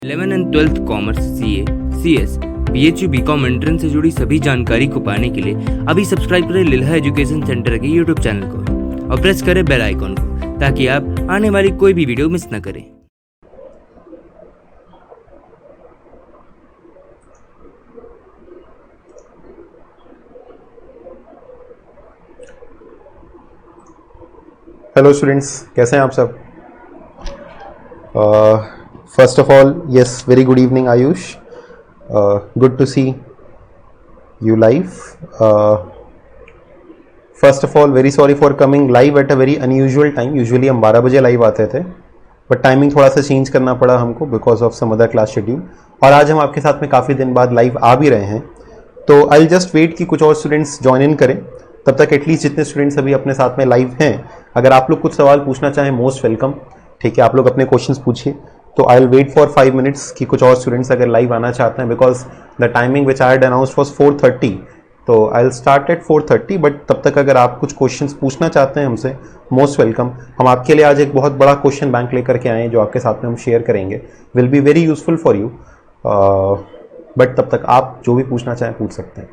11 and 12th commerce, CA, CS, BHU, BCom entrance से जुड़ी सभी जानकारी को पाने के लिए अभी सब्सक्राइब करें लिल्हा एजुकेशन सेंटर के यूट्यूब चैनल को और प्रेस करें बेल आइकॉन को ताकि आप आने वाली कोई भी वीडियो मिस न करें। हेलो स्टूडेंट्स, कैसे हैं आप सब? First of all, yes, very good evening Ayush. Good to see you live. First of all, very sorry for coming live at a very unusual time. Usually हम 12 बजे लाइव आते थे, बट टाइमिंग थोड़ा सा चेंज करना पड़ा हमको because of some other class schedule. और आज हम आपके साथ में काफ़ी दिन बाद लाइव आ भी रहे हैं, तो आई जस्ट वेट कि कुछ और स्टूडेंट्स ज्वाइन इन करें. तब तक एटलीस्ट जितने स्टूडेंट्स अभी अपने साथ में लाइव हैं, अगर आप लोग कुछ सवाल पूछना चाहें, मोस्ट वेलकम. ठीक है, आप लोग अपने क्वेश्चंस पूछिए. तो I will wait for 5 minutes कि कुछ और स्टूडेंट्स अगर लाइव आना चाहते हैं, because the timing which I had announced was 4:30. तो I will start at 4:30, but तब तक अगर आप कुछ क्वेश्चंस पूछना चाहते हैं हमसे, मोस्ट वेलकम. हम आपके लिए आज एक बहुत बड़ा क्वेश्चन बैंक लेकर के आए हैं जो आपके साथ में हम शेयर करेंगे. Will be very useful for you. But तब तक आप जो भी पूछना चाहें पूछ सकते हैं.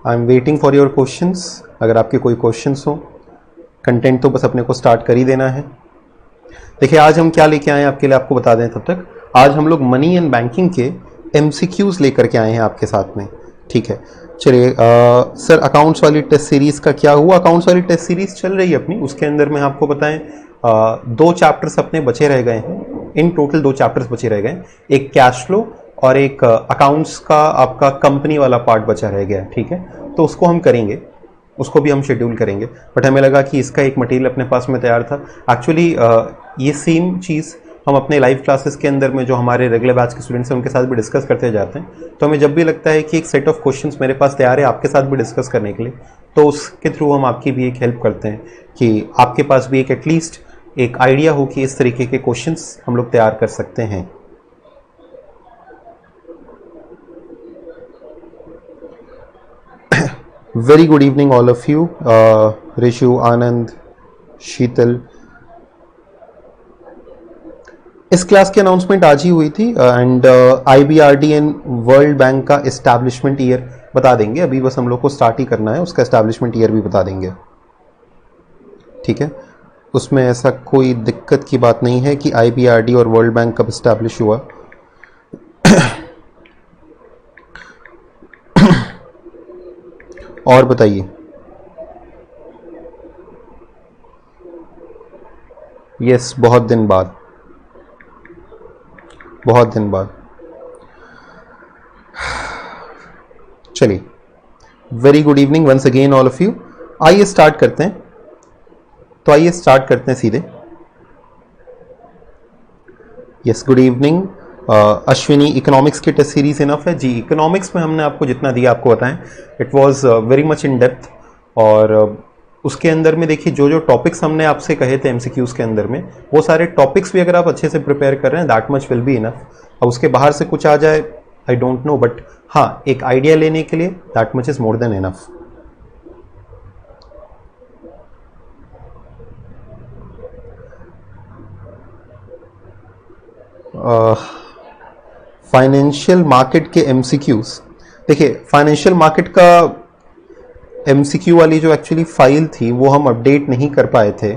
I am waiting for your questions. अगर आपके कोई क्वेश्चंस हो, कंटेंट तो बस अपने को स्टार्ट कर ही देना है. देखिए आज हम क्या लेके आए हैं आपके लिए, आपको बता दें. तब तक आज हम लोग मनी एंड बैंकिंग के MCQs लेकर के आए हैं आपके साथ में. ठीक है, चलिए. सर, अकाउंट्स वाली टेस्ट सीरीज का क्या हुआ? अकाउंट्स वाली टेस्ट सीरीज चल रही है अपनी. उसके अंदर में आपको बताएं, 2 चैप्टर्स अपने बचे रह गए हैं. इन टोटल 2 चैप्टर्स बचे रह गए. एक कैश फ्लो और एक अकाउंट्स का आपका कंपनी वाला पार्ट बचा रह गया. ठीक है, तो उसको हम करेंगे, उसको भी हम शेड्यूल करेंगे. बट हमें लगा कि इसका एक मटेरियल अपने पास में तैयार था. एक्चुअली ये सेम चीज़ हम अपने लाइव क्लासेस के अंदर में जो हमारे रेगुलर बैच के स्टूडेंट्स हैं उनके साथ भी डिस्कस करते जाते हैं. तो हमें जब भी लगता है कि एक सेट ऑफ क्वेश्चंस मेरे पास तैयार है आपके साथ भी डिस्कस करने के लिए, तो उसके थ्रू हम आपकी भी एक हेल्प करते हैं कि आपके पास भी एक एटलीस्ट एक आइडिया हो कि इस तरीके के क्वेश्चंस हम लोग तैयार कर सकते हैं. Very good evening all of you. Rishu, Anand, Sheetal. इस क्लास की अनाउंसमेंट आज ही हुई थी and IBRD and world Bank का एस्टैब्लिशमेंट ईयर बता देंगे. अभी बस हम लोग को स्टार्ट ही करना है, उसका एस्टैब्लिशमेंट ईयर भी बता देंगे. ठीक है, उसमें ऐसा कोई दिक्कत की बात नहीं है कि IBRD और वर्ल्ड बैंक कब एस्टैब्लिश हुआ. और बताइए. यस, बहुत दिन बाद, बहुत दिन बाद. चलिए, very good evening once again all of you. आइए स्टार्ट करते हैं. तो आइए स्टार्ट करते हैं सीधे. Yes, good evening Ashwini. Economics की टेस्ट सीरीज इनफ है जी. इकोनॉमिक्स में हमने आपको जितना दिया आपको बताएं, it was very much in depth. और उसके अंदर में देखिए जो जो टॉपिक्स हमने आपसे कहे थे MCQs के अंदर में, वो सारे टॉपिक्स भी अगर आप अच्छे से प्रिपेयर कर रहे हैं, that much will be enough. अब उसके बाहर से कुछ आ जाए, आई डोंट नो, बट हाँ, एक आइडिया लेने के लिए that much is more than enough. Financial market के MCQs. देखिए, फाइनेंशियल मार्केट का MCQ वाली जो एक्चुअली फाइल थी वो हम अपडेट नहीं कर पाए थे,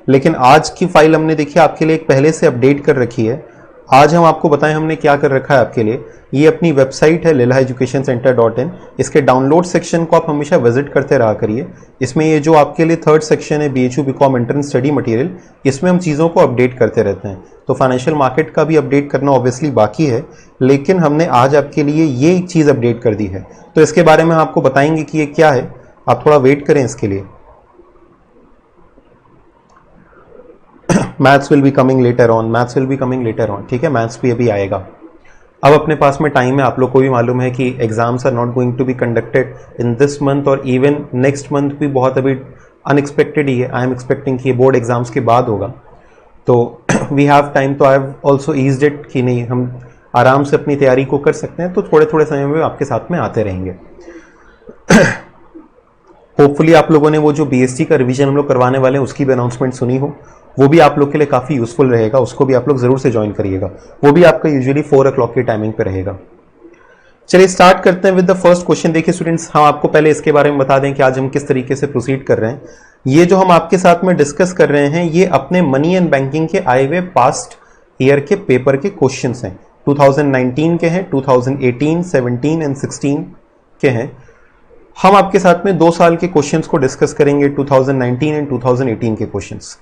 लेकिन आज की फाइल हमने देखिए आपके लिए एक पहले से अपडेट कर रखी है. आज हम आपको बताएं हमने क्या कर रखा है आपके लिए. ये अपनी वेबसाइट है lillaeducationcenter.in. इसके डाउनलोड सेक्शन को आप हमेशा विजिट करते रहा करिए. इसमें ये जो आपके लिए 3rd सेक्शन है BHU BCom entrance study material, इसमें हम चीज़ों को अपडेट करते रहते हैं. तो फाइनेंशियल मार्केट का भी अपडेट करना ऑब्वियसली बाकी है, लेकिन हमने आज आपके लिए ये एक चीज़ अपडेट कर दी है. तो इसके बारे में हम आपको बताएंगे कि ये क्या है. आप थोड़ा वेट करें इसके लिए. Maths will be coming later on, maths will be coming later on. ठीक है, मैथ्स भी अभी आएगा. अब अपने पास में टाइम है. आप लोग को भी मालूम है कि exams are not going to be conducted in this month और इवन नेक्स्ट मंथ भी बहुत अभी अनएक्सपेक्टेड ही है, आई एम एक्सपेक्टिंग कि ये बोर्ड एग्जाम्स के बाद होगा, तो वी हैव टाइम, तो I have also eased it कि नहीं हम आराम से अपनी तैयारी को कर सकते हैं, तो थोड़े थोड़े समय में आपके साथ में आते रहेंगे। होपफुली आप लोगों ने वो जो बीएसटी का रिवीजन हम लोग करवाने वाले हैं उसकी भी अनाउंसमेंट सुनी हो, वो भी आप लोग के लिए काफ़ी यूजफुल रहेगा, उसको भी आप लोग ज़रूर से ज्वाइन करिएगा। वो भी आपका यूजुअली 4 o'clock की टाइमिंग पे रहेगा। चलिए स्टार्ट करते हैं विद द फर्स्ट क्वेश्चन। देखिए स्टूडेंट्स, हम आपको पहले इसके बारे में बता दें कि आज हम किस तरीके से प्रोसीड कर रहे हैं। ये जो हम आपके साथ में डिस्कस कर रहे हैं ये अपने मनी एंड बैंकिंग के आए हुए पास्ट ईयर के पेपर के क्वेश्चंस हैं। 2019 के हैं, 2018, 17 एंड 16 के हैं। हम आपके साथ में 2 साल के क्वेश्चंस को डिस्कस करेंगे, 2019 एंड 2018 के क्वेश्चंस।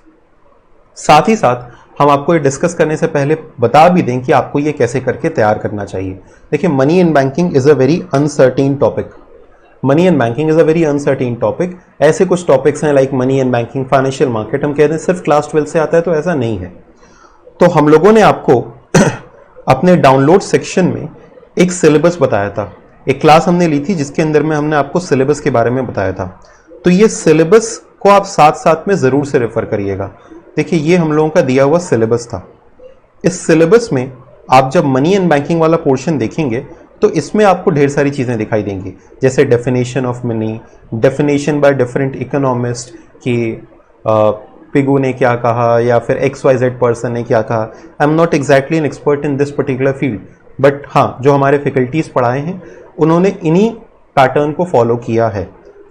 साथ ही साथ हम आपको ये डिस्कस करने से पहले बता भी दें कि आपको ये कैसे करके तैयार करना चाहिए। देखिए, money and banking is a very uncertain topic. Money and banking is a very uncertain topic. ऐसे कुछ टॉपिक्स हैं like money and banking, financial market, हम कहते हैं सिर्फ क्लास 12 से आता है, तो ऐसा नहीं है। तो हम लोगों ने आपको अपने डाउनलोड सेक्शन में एक सिलेबस बताया था, एक क्लास हमने ली थी जिसके अंदर में हमने आपको सिलेबस के बारे में बताया था। तो ये सिलेबस को आप साथ साथ में जरूर से रेफर करिएगा। देखिए, ये हम लोगों का दिया हुआ सिलेबस था। इस सिलेबस में आप जब मनी एंड बैंकिंग वाला पोर्शन देखेंगे तो इसमें आपको ढेर सारी चीजें दिखाई देंगी, जैसे definition of money, definition by different economist कि पिगू ने क्या कहा या फिर XYZ पर्सन ने क्या कहा। आई am not exactly N expert in this particular field, but हाँ, जो हमारे फैकल्टीज पढ़ाए हैं उन्होंने इन्हीं पैटर्न को फॉलो किया है।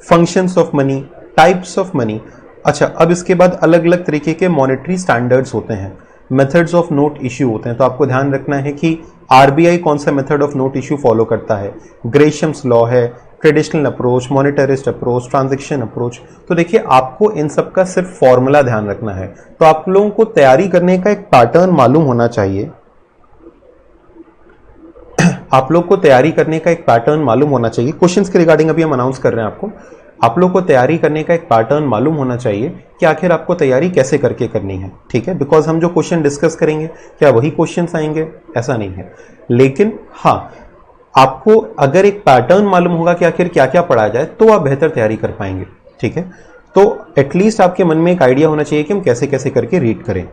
Functions of money, types of money. अच्छा, अब इसके बाद अलग अलग तरीके के मॉनेटरी स्टैंडर्ड्स होते हैं, मेथड्स ऑफ नोट इश्यू होते हैं। तो आपको ध्यान रखना है कि RBI कौन सा method of note issue follow करता है, ग्रेशम्स लॉ है, traditional approach, monetarist approach, transaction approach. तो देखिए, आपको इन सब का सिर्फ फॉर्मूला ध्यान रखना है। तो आप लोगों को तैयारी करने का एक पैटर्न मालूम होना चाहिए। आप लोग को तैयारी करने का एक पैटर्न मालूम होना चाहिए। क्वेश्चंस के रिगार्डिंग अभी हम अनाउंस कर रहे हैं आपको। आप लोग को तैयारी करने का एक पैटर्न मालूम होना चाहिए कि आखिर आपको तैयारी कैसे करके करनी है, ठीक है। बिकॉज हम जो क्वेश्चन डिस्कस करेंगे क्या वही क्वेश्चंस आएंगे, ऐसा नहीं है। लेकिन हाँ, आपको अगर एक पैटर्न मालूम होगा कि आखिर क्या क्या पढ़ाया जाए तो आप बेहतर तैयारी कर पाएंगे, ठीक है। तो एटलीस्ट आपके मन में एक आइडिया होना चाहिए कि हम कैसे कैसे करके रीड करें।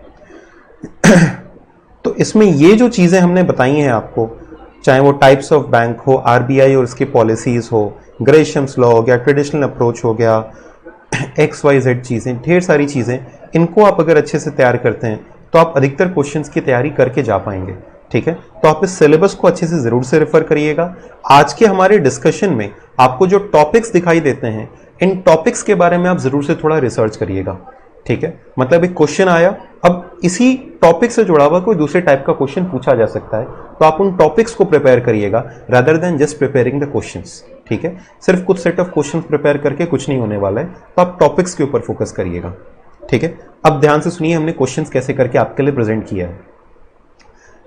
तो इसमें ये जो चीजें हमने बताई हैं आपको, चाहे वो टाइप्स ऑफ बैंक हो, RBI और उसकी पॉलिसीज हो, ग्रेशम्स लॉ हो गया, ट्रेडिशनल अप्रोच हो गया, XYZ चीज़ें, ढेर सारी चीज़ें, इनको आप अगर अच्छे से तैयार करते हैं तो आप अधिकतर क्वेश्चंस की तैयारी करके जा पाएंगे, ठीक है। तो आप इस सिलेबस को अच्छे से ज़रूर से रेफर करिएगा। आज के हमारे डिस्कशन में आपको जो टॉपिक्स दिखाई देते हैं, इन टॉपिक्स के बारे में आप ज़रूर से थोड़ा रिसर्च करिएगा, ठीक है। मतलब एक क्वेश्चन आया, अब इसी टॉपिक से जुड़ा हुआ कोई दूसरे टाइप का क्वेश्चन पूछा जा सकता है, तो आप उन टॉपिक्स को प्रिपेयर करिएगा rather than just preparing the questions, ठीक है। सिर्फ कुछ सेट ऑफ क्वेश्चंस प्रिपेयर करके कुछ नहीं होने वाला है, तो आप टॉपिक्स के ऊपर फोकस करिएगा, ठीक है। अब ध्यान से सुनिए, हमने क्वेश्चंस कैसे करके आपके लिए प्रेजेंट किया है।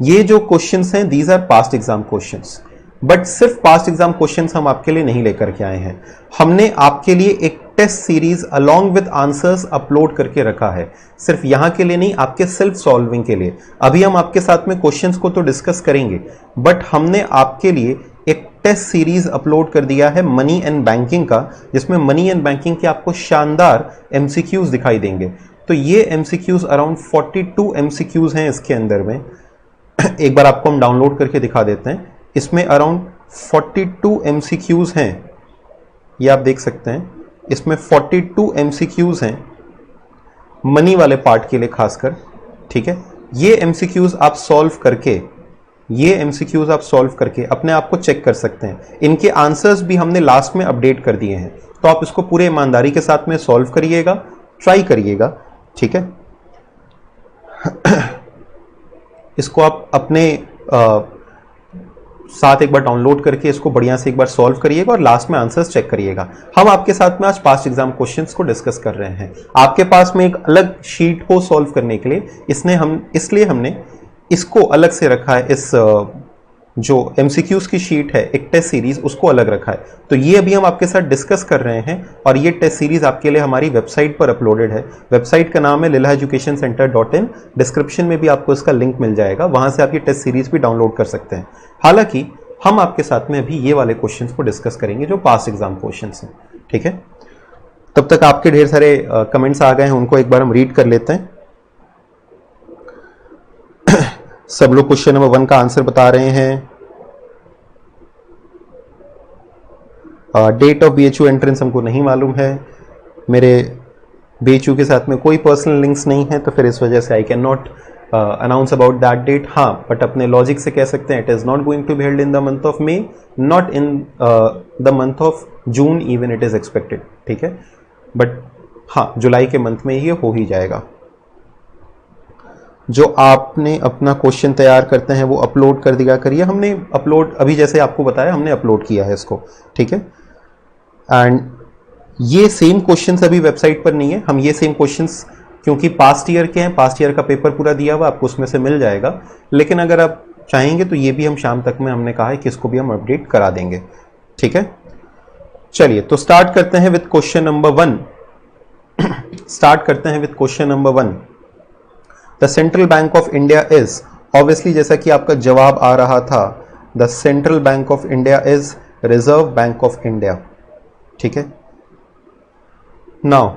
ये जो क्वेश्चंस हैं, these are past exam questions, but सिर्फ पास्ट एग्जाम क्वेश्चंस हम आपके लिए नहीं लेकर के आए हैं। हमने आपके लिए एक test series along with answers upload करके रखा है, सिर्फ यहां के लिए नहीं, आपके सेल्फ सॉल्विंग के लिए। अभी हम आपके साथ में क्वेश्चंस को तो डिस्कस करेंगे, बट हमने आपके लिए एक टेस्ट सीरीज अपलोड कर दिया है मनी एंड बैंकिंग का, जिसमें मनी एंड बैंकिंग के आपको शानदार MCQs दिखाई देंगे। तो ये MCQs अराउंड 42 MCQs हैं इसके अंदर में। एक बार आपको हम डाउनलोड करके दिखा देते हैं। इसमें अराउंड 42 MCQs हैं, ये आप देख सकते हैं। इसमें 42 MCQs हैं मनी वाले पार्ट के लिए खासकर, ठीक है। ये MCQs आप सॉल्व करके, अपने आप को चेक कर सकते हैं। इनके आंसर्स भी हमने लास्ट में अपडेट कर दिए हैं, तो आप इसको पूरे ईमानदारी के साथ में सॉल्व करिएगा, ट्राई करिएगा, ठीक है। इसको आप अपने साथ एक बार डाउनलोड करके इसको बढ़िया से एक बार सॉल्व करिएगा और लास्ट में आंसर्स चेक करिएगा। हम आपके साथ में आज पास्ट एग्जाम क्वेश्चंस को डिस्कस कर रहे हैं। आपके पास में एक अलग शीट हो सॉल्व करने के लिए, इसलिए हमने इसको अलग से रखा है। इस जो MCQs की शीट है, एक टेस्ट सीरीज, उसको अलग रखा है। तो ये अभी हम आपके साथ डिस्कस कर रहे हैं और ये टेस्ट सीरीज आपके लिए हमारी वेबसाइट पर अपलोडेड है। वेबसाइट का नाम है lilaeducationcenter.in। डिस्क्रिप्शन में भी आपको इसका लिंक मिल जाएगा, वहां से आप ये टेस्ट सीरीज भी डाउनलोड कर सकते हैं। हालांकि हम आपके साथ में अभी ये वाले क्वेश्चंस को डिस्कस करेंगे जो पास्ट एग्जाम क्वेश्चंस हैं, ठीक है। तब तक आपके ढेर सारे कमेंट्स आ गए हैं, उनको एक बार हम रीड कर लेते हैं। सब लोग क्वेश्चन नंबर 1 का आंसर बता रहे हैं। डेट ऑफ BHU एंट्रेंस हमको नहीं मालूम है, मेरे BHU के साथ में कोई पर्सनल लिंक्स नहीं है, तो फिर इस वजह से I can not announce about that date. हाँ, बट अपने लॉजिक से कह सकते हैं it is not going to be held in the month of May, not in the month of June even it is expected, ठीक है। But हाँ, जुलाई के मंथ में ये हो ही जाएगा। जो आपने अपना क्वेश्चन तैयार करते हैं वो अपलोड कर दिया करिए। हमने अपलोड अभी जैसे आपको बताया हमने अपलोड किया है इसको, ठीक है। एंड ये सेम क्वेश्चंस अभी वेबसाइट पर नहीं है, हम ये सेम क्वेश्चंस क्योंकि पास्ट ईयर के हैं, पास्ट ईयर का पेपर पूरा दिया हुआ आपको उसमें से मिल जाएगा, लेकिन अगर आप चाहेंगे तो ये भी हम शाम तक में हमने कहा है कि इसको भी हम अपडेट करा देंगे, ठीक है। चलिए तो स्टार्ट करते हैं विद क्वेश्चन नंबर 1। स्टार्ट करते हैं with question number 1। The central bank of India is, obviously जैसा कि आपका जवाब आ रहा था, the central bank of India is reserve bank of India, ठीक है। Now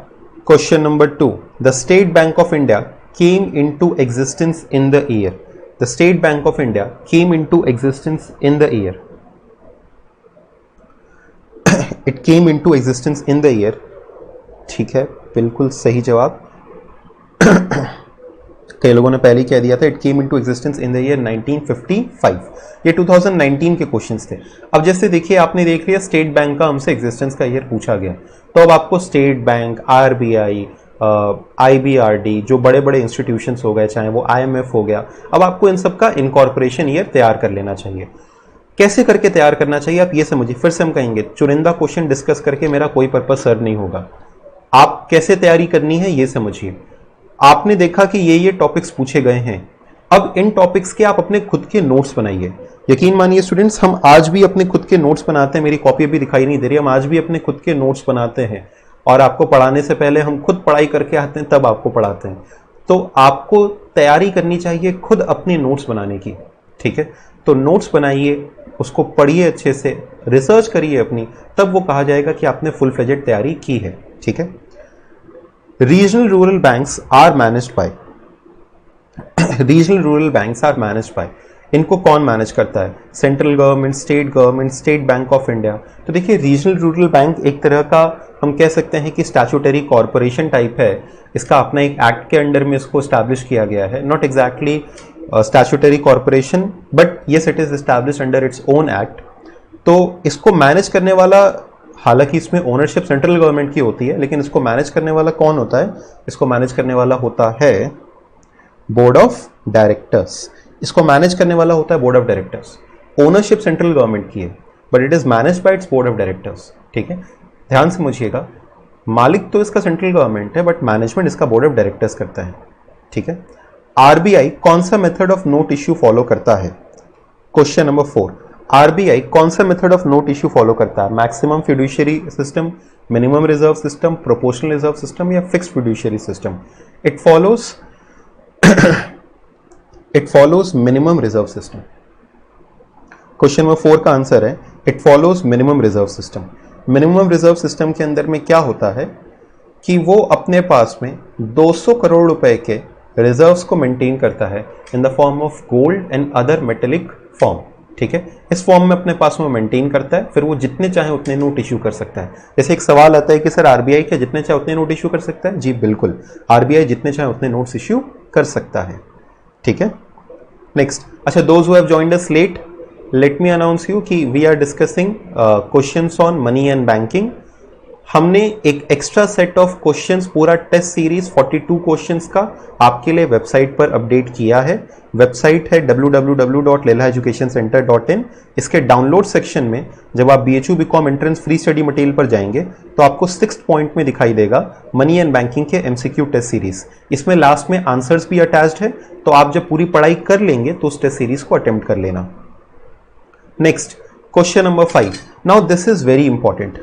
question number 2, the state bank of India came into existence in the year. The state bank of India came into existence in the year. It came into existence in the year, ठीक है, बिल्कुल सही जवाब। कई लोगों ने पहले ही कह दिया था it came into existence in the year 1955। ये 2019 के क्वेश्चंस थे। अब जैसे देखिए आपने देख लिया स्टेट बैंक का हमसे एग्जिस्टेंस का ईयर पूछा गया, तो अब आपको स्टेट बैंक, RBI, IBRD जो बड़े बड़े इंस्टीट्यूशंस हो गए, चाहे वो IMF हो गया, अब आपको इन सब का इनकॉर्पोरेशन ईयर तैयार कर लेना चाहिए। कैसे करके तैयार करना चाहिए आप ये समझिए। फिर से हम कहेंगे चुनिंदा क्वेश्चन डिस्कस करके मेरा कोई पर्पस सर्व नहीं होगा। आप कैसे तैयारी करनी है ये समझिए। आपने देखा कि ये टॉपिक्स पूछे गए हैं, अब इन टॉपिक्स के आप अपने खुद के नोट्स बनाइए। यकीन मानिए स्टूडेंट्स, हम आज भी अपने खुद के नोट्स बनाते हैं। मेरी कॉपी अभी दिखाई नहीं दे रही, हम आज भी अपने खुद के नोट्स बनाते हैं और आपको पढ़ाने से पहले हम खुद पढ़ाई करके आते हैं तब आपको पढ़ाते हैं। तो आपको तैयारी करनी चाहिए खुद अपने नोट्स बनाने की, ठीक है। तो नोट्स बनाइए, उसको पढ़िए अच्छे से, रिसर्च करिए अपनी, तब वो कहा जाएगा कि आपने फुल फ्लेजेड तैयारी की है, ठीक है। Regional rural banks are managed by, regional rural banks are managed by, इनको कौन मैनेज करता है? Central government, state bank of India. तो देखिए रीजनल रूरल बैंक एक तरह का हम कह सकते हैं कि स्टैट्यूटरी कॉर्पोरेशन टाइप है। इसका अपना एक एक्ट के अंडर में इसको स्टैब्लिश किया गया है, not exactly statutory corporation but yes it is establish under its own act. तो इसको मैनेज करने वाला, हालांकि इसमें ओनरशिप सेंट्रल गवर्नमेंट की होती है, लेकिन इसको मैनेज करने वाला कौन होता है? इसको मैनेज करने वाला होता है बोर्ड ऑफ डायरेक्टर्स। इसको मैनेज करने वाला होता है board of directors. Ownership central government की है but it is managed by it's board of directors, ठीक है। ध्यान से समझिएगा, मालिक तो इसका सेंट्रल गवर्नमेंट है बट मैनेजमेंट इसका बोर्ड ऑफ डायरेक्टर्स करता है, ठीक है। आरबीआई कौन सा method of note issue follow करता है? क्वेश्चन नंबर 4, आरबीआई कौन सा method of note issue follow करता है? Maximum fiduciary system, minimum reserve system, proportional reserve system या fixed fiduciary system? It follows minimum reserve system. Question number 4 का answer है it follows minimum reserve system. Minimum reserve system के अंदर में क्या होता है कि वो अपने पास में 200 करोड़ रुपए के रिजर्व्स को मेंटेन करता है in the form of gold and other metallic form, ठीक है। इस फॉर्म में अपने पास में मेंटेन करता है, फिर वो जितने चाहे उतने नोट इश्यू कर सकता है। जैसे एक सवाल आता है कि सर आरबीआई क्या जितने चाहे उतने नोट इश्यू कर सकता है? जी बिल्कुल, आरबीआई जितने चाहे उतने नोट्स इश्यू कर सकता है, ठीक है। नेक्स्ट, अच्छा, those who have joined us late, let me announce you कि we are discussing questions on money and banking. हमने एक एक्स्ट्रा सेट ऑफ क्वेश्चंस, पूरा टेस्ट सीरीज 42 क्वेश्चंस का आपके लिए वेबसाइट पर अपडेट किया है। वेबसाइट है www.lelaeducationcenter.in। इसके डाउनलोड सेक्शन में जब आप BHU BCom entrance free study material पर जाएंगे तो आपको 6th पॉइंट में दिखाई देगा मनी एंड बैंकिंग के MCQ टेस्ट सीरीज। इसमें लास्ट में आंसर्स भी अटैच्ड है, तो आप जब पूरी पढ़ाई कर लेंगे तो उस टेस्ट सीरीज को अटेम्प्ट कर लेना। Next, question number 5। Now this is very important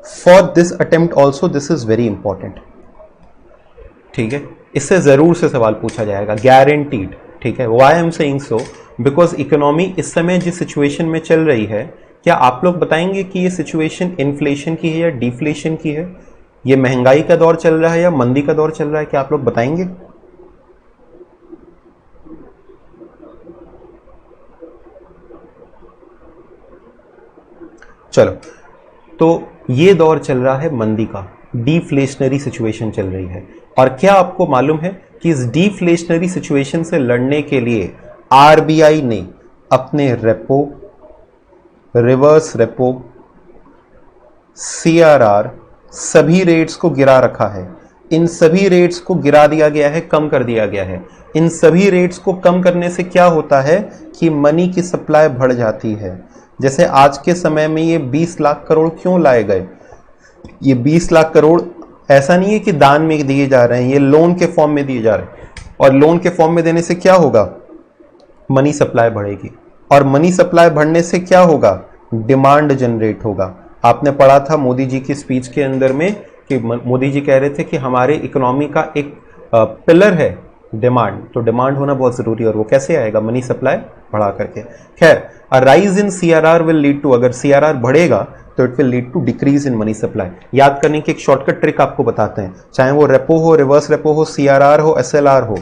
for this attempt also, this is very important, ठीक है। इससे जरूर से सवाल पूछा जाएगा, गारंटीड, ठीक है। Why I am saying so? Because economy इस समय जिस सिचुएशन में चल रही है क्या आप लोग बताएंगे कि ये सिचुएशन इन्फ्लेशन की है या डिफ्लेशन की है? ये महंगाई का दौर चल रहा है या मंदी का दौर चल रहा है? क्या आप लोग बताएंगे? चलो, तो ये दौर चल रहा है मंदी का, डिफ्लेशनरी सिचुएशन चल रही है। और क्या आपको मालूम है कि इस डिफ्लेशनरी सिचुएशन से लड़ने के लिए आरबीआई ने अपने रेपो, रिवर्स रेपो, सीआरआर सभी रेट्स को गिरा रखा है। इन सभी रेट्स को गिरा दिया गया है, कम कर दिया गया है। इन सभी रेट्स को कम करने से क्या होता है कि मनी की सप्लाई बढ़ जाती है। जैसे आज के समय में ये 20 लाख करोड़ क्यों लाए गए? ये 20 लाख करोड़ ऐसा नहीं है कि दान में दिए जा रहे हैं, ये लोन के फॉर्म में दिए जा रहे हैं। और लोन के फॉर्म में देने से क्या होगा? मनी सप्लाई बढ़ेगी। और मनी सप्लाई बढ़ने से क्या होगा? डिमांड जनरेट होगा। आपने पढ़ा था मोदी जी की स्पीच के अंदर में कि मोदी जी कह रहे थे कि हमारे इकोनॉमी का एक पिलर है डिमांड। तो डिमांड होना बहुत जरूरी है, और वो कैसे आएगा? मनी सप्लाई बढ़ा करके। खैर, a rise in CRR will lead to, अगर सीआरआर बढ़ेगा तो it will lead to decrease in money supply. याद करने की एक शॉर्टकट ट्रिक आपको बताते हैं, चाहे वो रेपो हो, रिवर्स रेपो हो, सीआरआर हो, एसएलआर हो।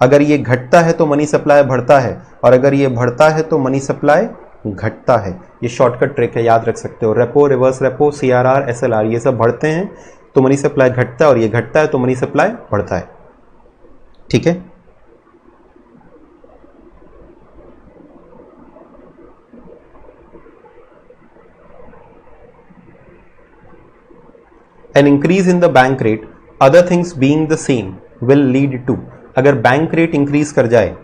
अगर ये घटता है तो मनी सप्लाई बढ़ता है, और अगर ये बढ़ता है तो मनी सप्लाई घटता है। ये शॉर्टकट ट्रिक है, याद रख सकते हो। Repo, reverse repo, CRR, SLR, ये सब बढ़ते हैं तो मनी सप्लाई घटता है, और ये घटता है तो मनी सप्लाई बढ़ता है। ठीक है, an increase in the bank rate, other things being the same, will lead to, अगर बैंक रेट इंक्रीज कर जाए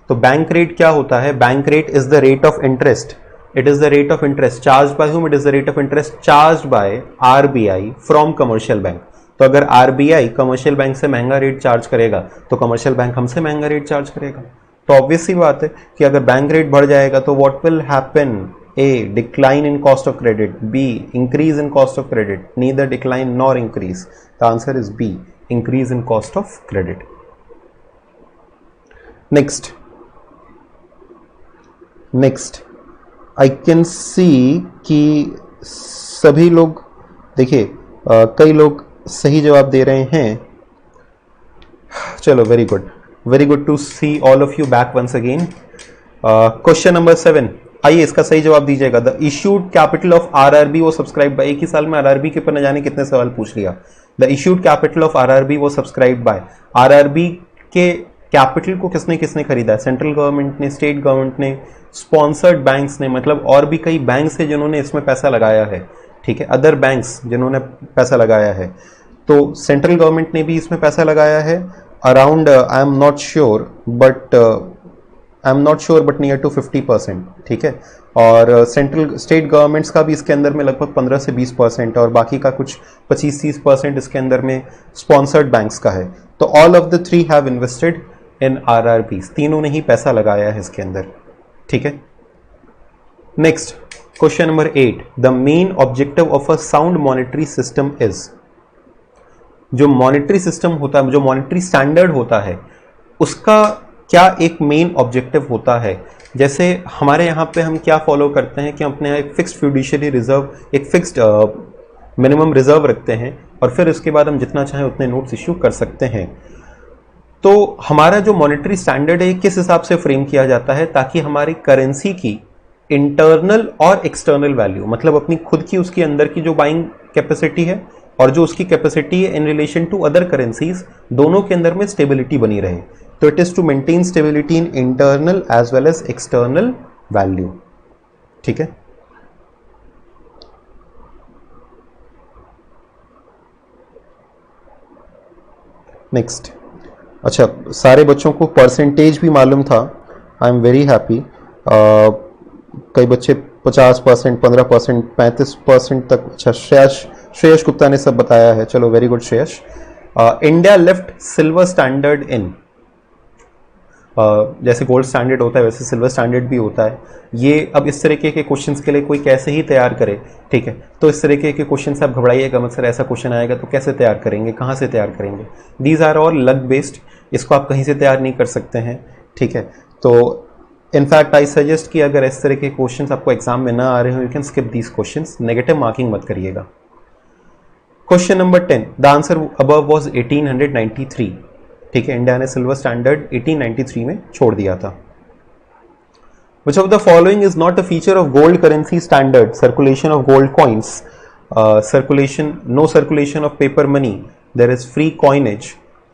तो बैंक रेट क्या होता है? Bank rate is the rate of interest, it is the rate of interest charge by whom? It is the rate of interest charge by RBI from commercial bank. तो अगर RBI commercial bank से महंगा rate charge करेगा तो commercial bank हमसे महंगा rate charge करेगा। तो ऑब्वियस सी बात है कि अगर बैंक रेट बढ़ जाएगा तो what will happen? A, decline in cost of credit. B, increase in cost of credit. Neither decline nor increase. The answer is B, increase in cost of credit. Next, I can see कि सभी लोग, देखिए कई लोग सही जवाब दे रहे हैं। चलो, very good to see all of you back once again. Question number 7, आइए इसका सही जवाब दीजिएगा। The issued capital of RRB वो सब्सक्राइब बाय, एक ही साल में आरआरबी के ऊपर न जाने कितने सवाल पूछ लिया। The issued capital of RRB वो सब्सक्राइब बाय, आरआरबी के कैपिटल को किसने किसने खरीदा है? सेंट्रल गवर्नमेंट ने, स्टेट गवर्नमेंट ने, स्पॉन्सर्ड बैंक्स ने, मतलब और भी कई बैंक्स है जिन्होंने इसमें पैसा लगाया है। ठीक है, अदर बैंक्स जिन्होंने पैसा लगाया है। तो सेंट्रल गवर्नमेंट ने भी इसमें पैसा लगाया है around, I am not sure but near to 50%। ठीक है, और सेंट्रल स्टेट गवर्नमेंट्स का भी इसके अंदर में लगभग 15 से 20%, और बाकी का कुछ 25-30% इसके अंदर में स्पॉन्सर्ड बैंक्स का है। तो all of the three have invested in RRBs, तीनों ने ही पैसा लगाया है इसके अंदर। ठीक है, next question number 8, the main objective of a sound monetary system is, जो मॉनेटरी सिस्टम होता है, जो मॉनेटरी स्टैंडर्ड होता है, उसका क्या एक मेन ऑब्जेक्टिव होता है? जैसे हमारे यहाँ पे हम क्या फॉलो करते हैं कि हम अपने यहाँ एक फिक्स्ड फ्यूडिशियरी रिजर्व, एक फिक्स्ड मिनिमम रिजर्व रखते हैं, और फिर उसके बाद हम जितना चाहें उतने नोट्स इश्यू कर सकते हैं। तो हमारा जो मॉनेटरी स्टैंडर्ड है किस हिसाब से फ्रेम किया जाता है? ताकि हमारी करेंसी की इंटरनल और एक्सटर्नल वैल्यू, मतलब अपनी खुद की उसकी अंदर की जो बाइंग कैपेसिटी है और जो उसकी कैपेसिटी है in relation to other currencies, दोनों के अंदर में स्टेबिलिटी बनी रहे। तो it is to maintain stability in internal as well as external value. ठीक है, नेक्स्ट। अच्छा, सारे बच्चों को परसेंटेज भी मालूम था, आई एम वेरी हैप्पी। कई बच्चे 50%, 15%, 35% तक। अच्छा, श्रेयस गुप्ता ने सब बताया है, चलो very good Shreyas. India left silver standard in, जैसे गोल्ड स्टैंडर्ड होता है वैसे सिल्वर स्टैंडर्ड भी होता है। ये अब इस तरीके के क्वेश्चंस के लिए कोई कैसे ही तैयार करे, ठीक है, तो इस तरीके के क्वेश्चन से आप घबराइएगा मत, सर ऐसा क्वेश्चन आएगा तो कैसे तैयार करेंगे, कहाँ से तैयार करेंगे? These are all luck based, इसको आप कहीं से तैयार नहीं कर सकते हैं। ठीक है, तो इनफैक्ट आई सजेस्ट कि अगर इस तरह के क्वेश्चंस आपको एग्जाम में ना आ रहे हो, you can skip these questions, negative marking मत करिएगा। Question number 10, the answer above was 1893। ठीक है, इंडिया ने सिल्वर स्टैंडर्ड 1893 में छोड़ दिया था। Which of the following is not a feature of gold currency standard? Circulation of gold coins, no circulation of paper money, there is free coinage,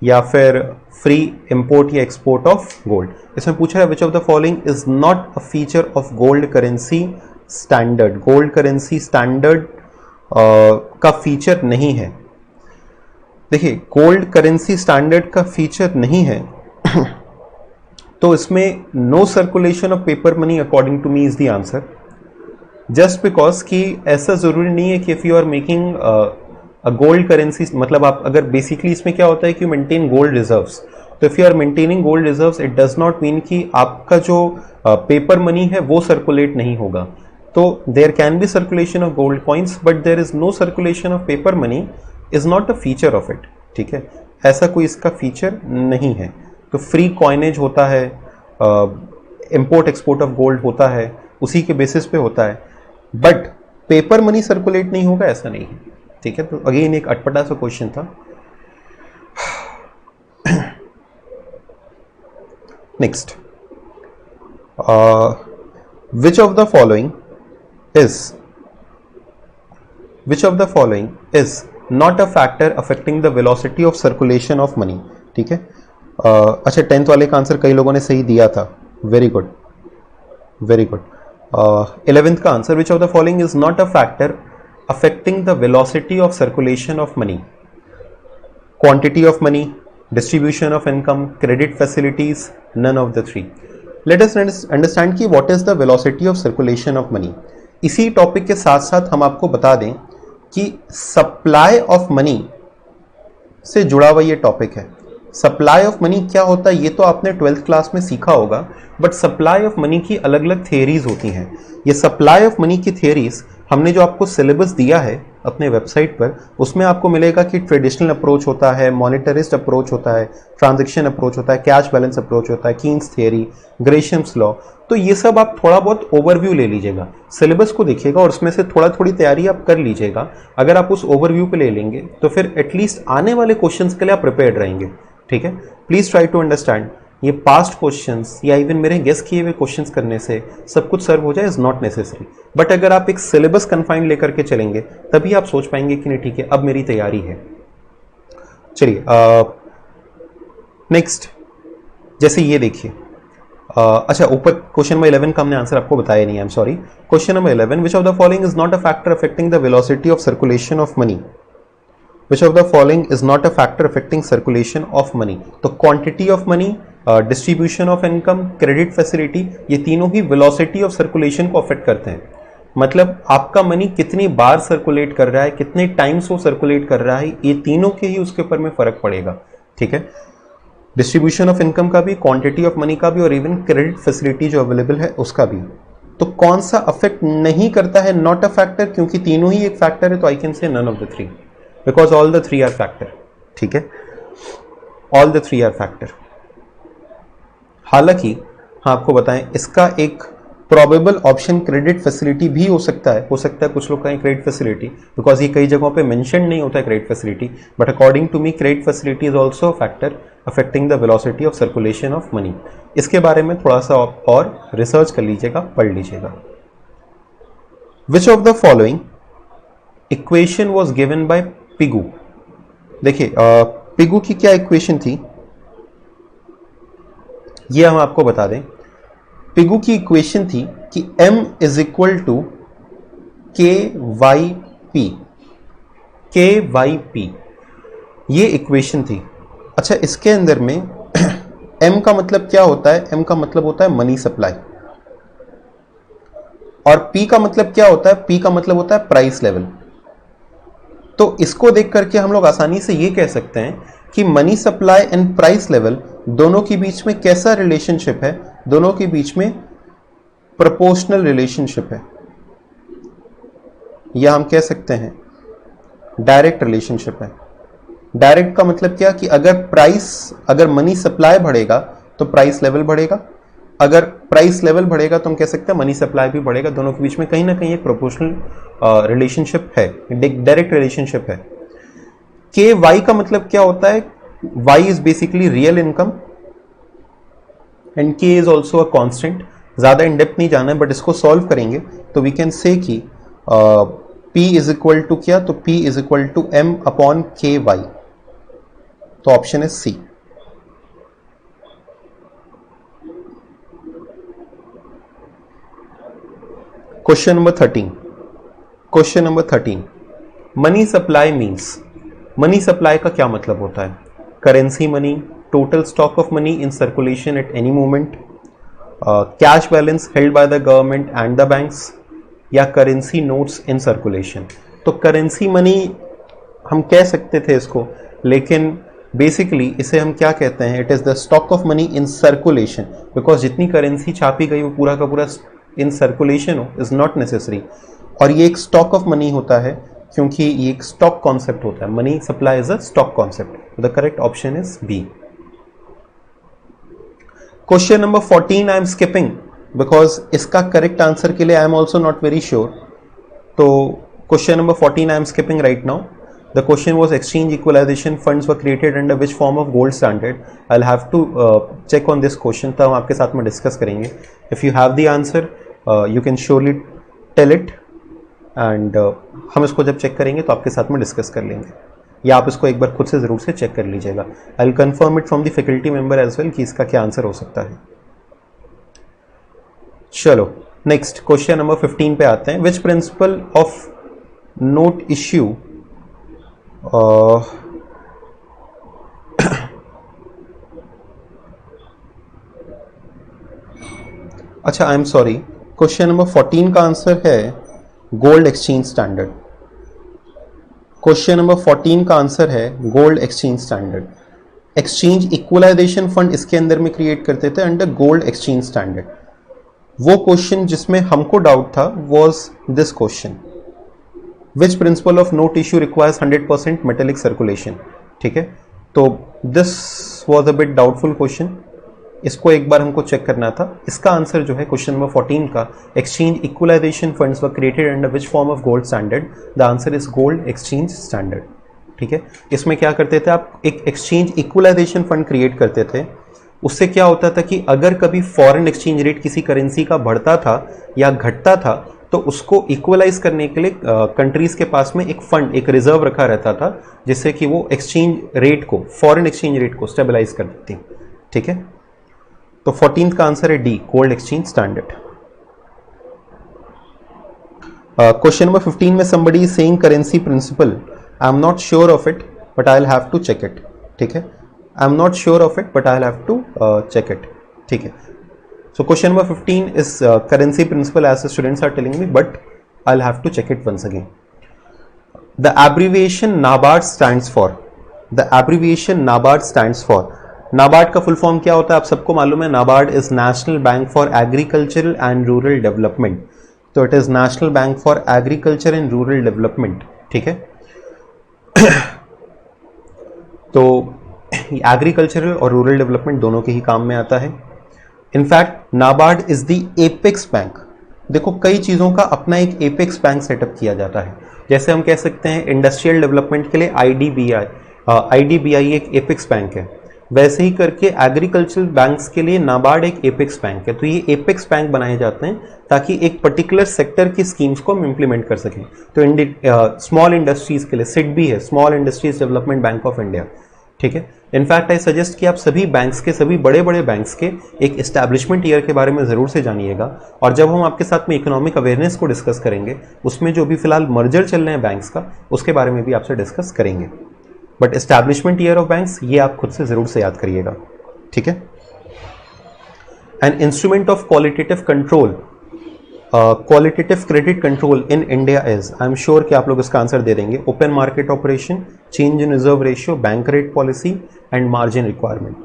या फिर free import या export of gold। इसमें पूछा है which of the following is not a feature of gold currency standard? gold currency standard का feature नहीं है। देखिए, गोल्ड करेंसी स्टैंडर्ड का फीचर नहीं है तो इसमें no circulation of paper money according to me is the answer. Just because कि ऐसा जरूरी नहीं है कि if you are making a gold currency, मतलब आप अगर बेसिकली इसमें क्या होता है कि यू मेंटेन गोल्ड रिजर्व्स, तो if you are maintaining gold reserves it does not mean कि आपका जो पेपर मनी है वो सर्कुलेट नहीं होगा। तो there can be circulation of gold coins but there is no circulation of paper money is not a feature of it. ठीक है, ऐसा कोई इसका फीचर नहीं है। तो फ्री कॉइनेज होता है, इंपोर्ट एक्सपोर्ट ऑफ गोल्ड होता है, उसी के बेसिस पे होता है, बट पेपर मनी सर्कुलेट नहीं होगा ऐसा नहीं है। ठीक है, तो अगेन एक अटपटा सा क्वेश्चन था। Next, which of the following is not a factor affecting the velocity of circulation of money. ठीक है, अच्छा 10th वाले का आंसर कई लोगों ने सही दिया था, very good very good. 11th का answer which of the following is not a factor affecting the velocity of circulation of money? Quantity of money, distribution of income, credit facilities, none of the three. Let us understand कि what is the velocity of circulation of money. इसी topic के साथ साथ हम आपको बता दें कि सप्लाई ऑफ मनी से जुड़ा हुआ ये टॉपिक है। सप्लाई ऑफ मनी क्या होता है ये तो आपने 12th क्लास में सीखा होगा, बट सप्लाई ऑफ मनी की अलग अलग थियरीज होती हैं। ये सप्लाई ऑफ मनी की थियरीज हमने जो आपको सिलेबस दिया है अपने वेबसाइट पर, उसमें आपको मिलेगा कि ट्रेडिशनल अप्रोच होता है, मॉनिटरिस्ट अप्रोच होता है, ट्रांजैक्शन अप्रोच होता है, कैश बैलेंस अप्रोच होता है, कीन्स थियरी, ग्रेशम्स लॉ। तो ये सब आप थोड़ा बहुत ओवरव्यू ले लीजिएगा, सिलेबस को देखिएगा और उसमें से थोड़ा थोड़ी तैयारी आप कर लीजिएगा। अगर आप उस ओवरव्यू पे ले लेंगे तो फिर एटलीस्ट आने वाले क्वेश्चंस के लिए आप प्रिपेयर्ड रहेंगे। ठीक है, प्लीज ट्राई टू अंडरस्टैंड, ये पास्ट क्वेश्चंस या इवन मेरे गेस किए हुए क्वेश्चंस करने से सब कुछ सर्व हो जाए इज नॉट नेसेसरी, बट अगर आप एक सिलेबस कन्फाइंड लेकर के चलेंगे तभी आप सोच पाएंगे कि नहीं ठीक है अब मेरी तैयारी है। चलिए नेक्स्ट, जैसे ये देखिए, अच्छा ऊपर क्वेश्चन नंबर 11 का हमने आंसर आपको बताया नहीं, आई am sorry. Question number 11, which of the following is not a factor affecting the velocity of circulation of money? Which of the following is not a factor affecting circulation of money? तो quantity of money, distribution of income, credit facility, ये तीनों ही velocity of circulation को affect करते हैं। मतलब आपका money कितनी बार circulate कर रहा है, कितने टाइम्स वो सर्कुलेट कर रहा है, ये तीनों के ही उसके ऊपर में फर्क पड़ेगा। ठीक है, डिस्ट्रीब्यूशन ऑफ इनकम का भी, क्वांटिटी ऑफ मनी का भी, और इवन क्रेडिट फैसिलिटी जो अवेलेबल है उसका भी। तो कौन सा अफेक्ट नहीं करता है, नॉट अ फैक्टर, क्योंकि तीनों ही एक फैक्टर है, तो I can say none of the three, because all the three are factor. ठीक है, all the three are factor. हालांकि हाँ आपको बताएं, इसका एक प्रोबेबल ऑप्शन क्रेडिट फैसिलिटी भी हो सकता है कुछ लोग कहें क्रेडिट फैसिलिटी, बिकॉज ये कई जगहों पे मेंशन नहीं होता है credit facility, but according to me credit facility is also factor affecting the velocity of circulation of money. इसके बारे में थोड़ा सा और रिसर्च कर लीजिएगा, पढ़ लीजिएगा। विच of the following equation was given by Pigou? देखिए पिगू की क्या इक्वेशन थी ये हम आपको बता दें। पिगू की इक्वेशन थी कि m इज इक्वल टू के वाई पी, ये इक्वेशन थी। अच्छा, इसके अंदर में m का मतलब क्या होता है? m का मतलब होता है मनी सप्लाई, और p का मतलब क्या होता है? p का मतलब होता है प्राइस लेवल। तो इसको देख करके हम लोग आसानी से ये कह सकते हैं कि money supply and price level दोनों के बीच में कैसा रिलेशनशिप है? दोनों के बीच में प्रोपोर्शनल रिलेशनशिप है, या हम कह सकते हैं डायरेक्ट रिलेशनशिप है। डायरेक्ट का मतलब क्या कि अगर मनी सप्लाई बढ़ेगा तो प्राइस लेवल बढ़ेगा, अगर प्राइस लेवल बढ़ेगा तो हम कह सकते हैं मनी सप्लाई भी बढ़ेगा। दोनों के बीच में कहीं ना कहीं एक प्रोपोर्शनल रिलेशनशिप है, डायरेक्ट रिलेशनशिप है। के वाई का मतलब क्या होता है? Y is basically real income and K is also a constant. ज्यादा इन डेप्थ नहीं जाना है, बट इसको सॉल्व करेंगे तो वी कैन से कि P इज इक्वल टू क्या? तो P is equal to M upon K Y. तो option is C. Question number 13। Question number 13, money supply means, money supply का क्या मतलब होता है? Currency money, total stock of money in circulation at any moment, cash balance held by the government and the banks, या currency notes in circulation. तो currency money हम कह सकते थे इसको, लेकिन बेसिकली इसे हम क्या कहते हैं? It is the stock of money in circulation, because जितनी करेंसी छापी गई वो पूरा का पूरा इन सर्कुलेशन हो इज नॉट नेसेसरी। और ये एक स्टॉक ऑफ मनी होता है क्योंकि ये एक स्टॉक कॉन्सेप्ट होता है। Money supply is a stock concept. The correct option is B. Question number 14 I am skipping because इसका करेक्ट आंसर के लिए I am also not very sure. तो question number 14 I am skipping right now. The question was exchange equalization funds were created under which form of gold standard? I'll have to check on this question, तो हम आपके साथ में discuss करेंगे। If you have the answer, you can surely tell it, and हम इसको जब check करेंगे तो आपके साथ में डिस्कस कर लेंगे, या आप इसको एक बार खुद से ज़रूर से चेक कर लीजिएगा। I'll confirm it from the faculty member as well कि इसका क्या आंसर हो सकता है। चलो नेक्स्ट क्वेश्चन नंबर 15 पे आते हैं। Which principle of note issue अच्छा, I am sorry, question number 14 का आंसर है gold exchange standard. Question number 14 का आंसर है gold exchange standard. Exchange equalisation fund इसके अंदर में क्रिएट करते थे अंडर गोल्ड एक्सचेंज स्टैंडर्ड। वो क्वेश्चन जिसमें हमको डाउट था was this question, Which principle of note issue requires 100% metallic circulation? ठीक है, तो this was a bit doubtful question, इसको एक बार हमको चेक करना था। इसका आंसर जो है क्वेश्चन नंबर 14 का, exchange equalisation funds were created under which form of gold standard? The answer is gold exchange standard. ठीक है, इसमें क्या करते थे आप? एक एक्सचेंज इक्वलाइजेशन फंड क्रिएट करते थे। उससे क्या होता था कि अगर कभी फॉरेन एक्सचेंज रेट किसी करेंसी का बढ़ता था या घटता था तो उसको इक्वलाइज करने के लिए कंट्रीज के पास में एक फंड, एक रिजर्व रखा रहता था, जिससे कि वो एक्सचेंज रेट को, फॉरेन एक्सचेंज रेट को स्टेबलाइज कर देती। ठीक है, तो 14th का आंसर है D, gold exchange standard. Question number 15 में somebody is saying currency principle, I am not sure of it but I'll have to check it। ठीक है, I am not sure of it but I'll have to check it। ठीक है, so question number 15 is currency principle as the students are telling me, but I'll have to check it once again। The abbreviation NABARD stands for, the abbreviation NABARD stands for, NABARD का full form क्या होता है? आप सबको मालूम है, NABARD is National Bank for Agricultural and Rural Development। तो it is National Bank for Agriculture and Rural Development। ठीक है, तो एग्रीकल्चरल और रूरल डेवलपमेंट दोनों के ही काम में आता है। In fact NABARD is the apex bank. देखो, कई चीज़ों का अपना एक एपेक्स बैंक सेटअप किया जाता है। जैसे हम कह सकते हैं इंडस्ट्रियल डेवलपमेंट के लिए आईडीबीआई एक एपेक्स बैंक है, वैसे ही करके एग्रीकल्चरल बैंक्स के लिए नाबार्ड एक एपेक्स बैंक है। तो ये एपेक्स बैंक बनाए जाते हैं ताकि एक पर्टिकुलर सेक्टर की स्कीम्स को हम इम्प्लीमेंट कर सकें। तो स्मॉल इंडस्ट्रीज के लिए सिडबी है, small industries development bank of India. ठीक है, इनफैक्ट आई सजेस्ट कि आप सभी बैंक्स के, सभी बड़े बड़े बैंक्स के एक एस्टैब्लिशमेंट ईयर के बारे में ज़रूर से जानिएगा। और जब हम आपके साथ में इकोनॉमिक अवेयरनेस को डिस्कस करेंगे, उसमें जो भी फिलहाल मर्जर चल रहे हैं बैंक्स का, उसके बारे में भी आपसे डिस्कस करेंगे। But establishment year of banks ये आप खुद से ज़रूर से याद करिएगा। ठीक है, an instrument of qualitative control, qualitative credit control in India is, I am sure कि आप लोग इसका आंसर दे देंगे, open market operation, change in reserve ratio, bank rate policy and margin requirement.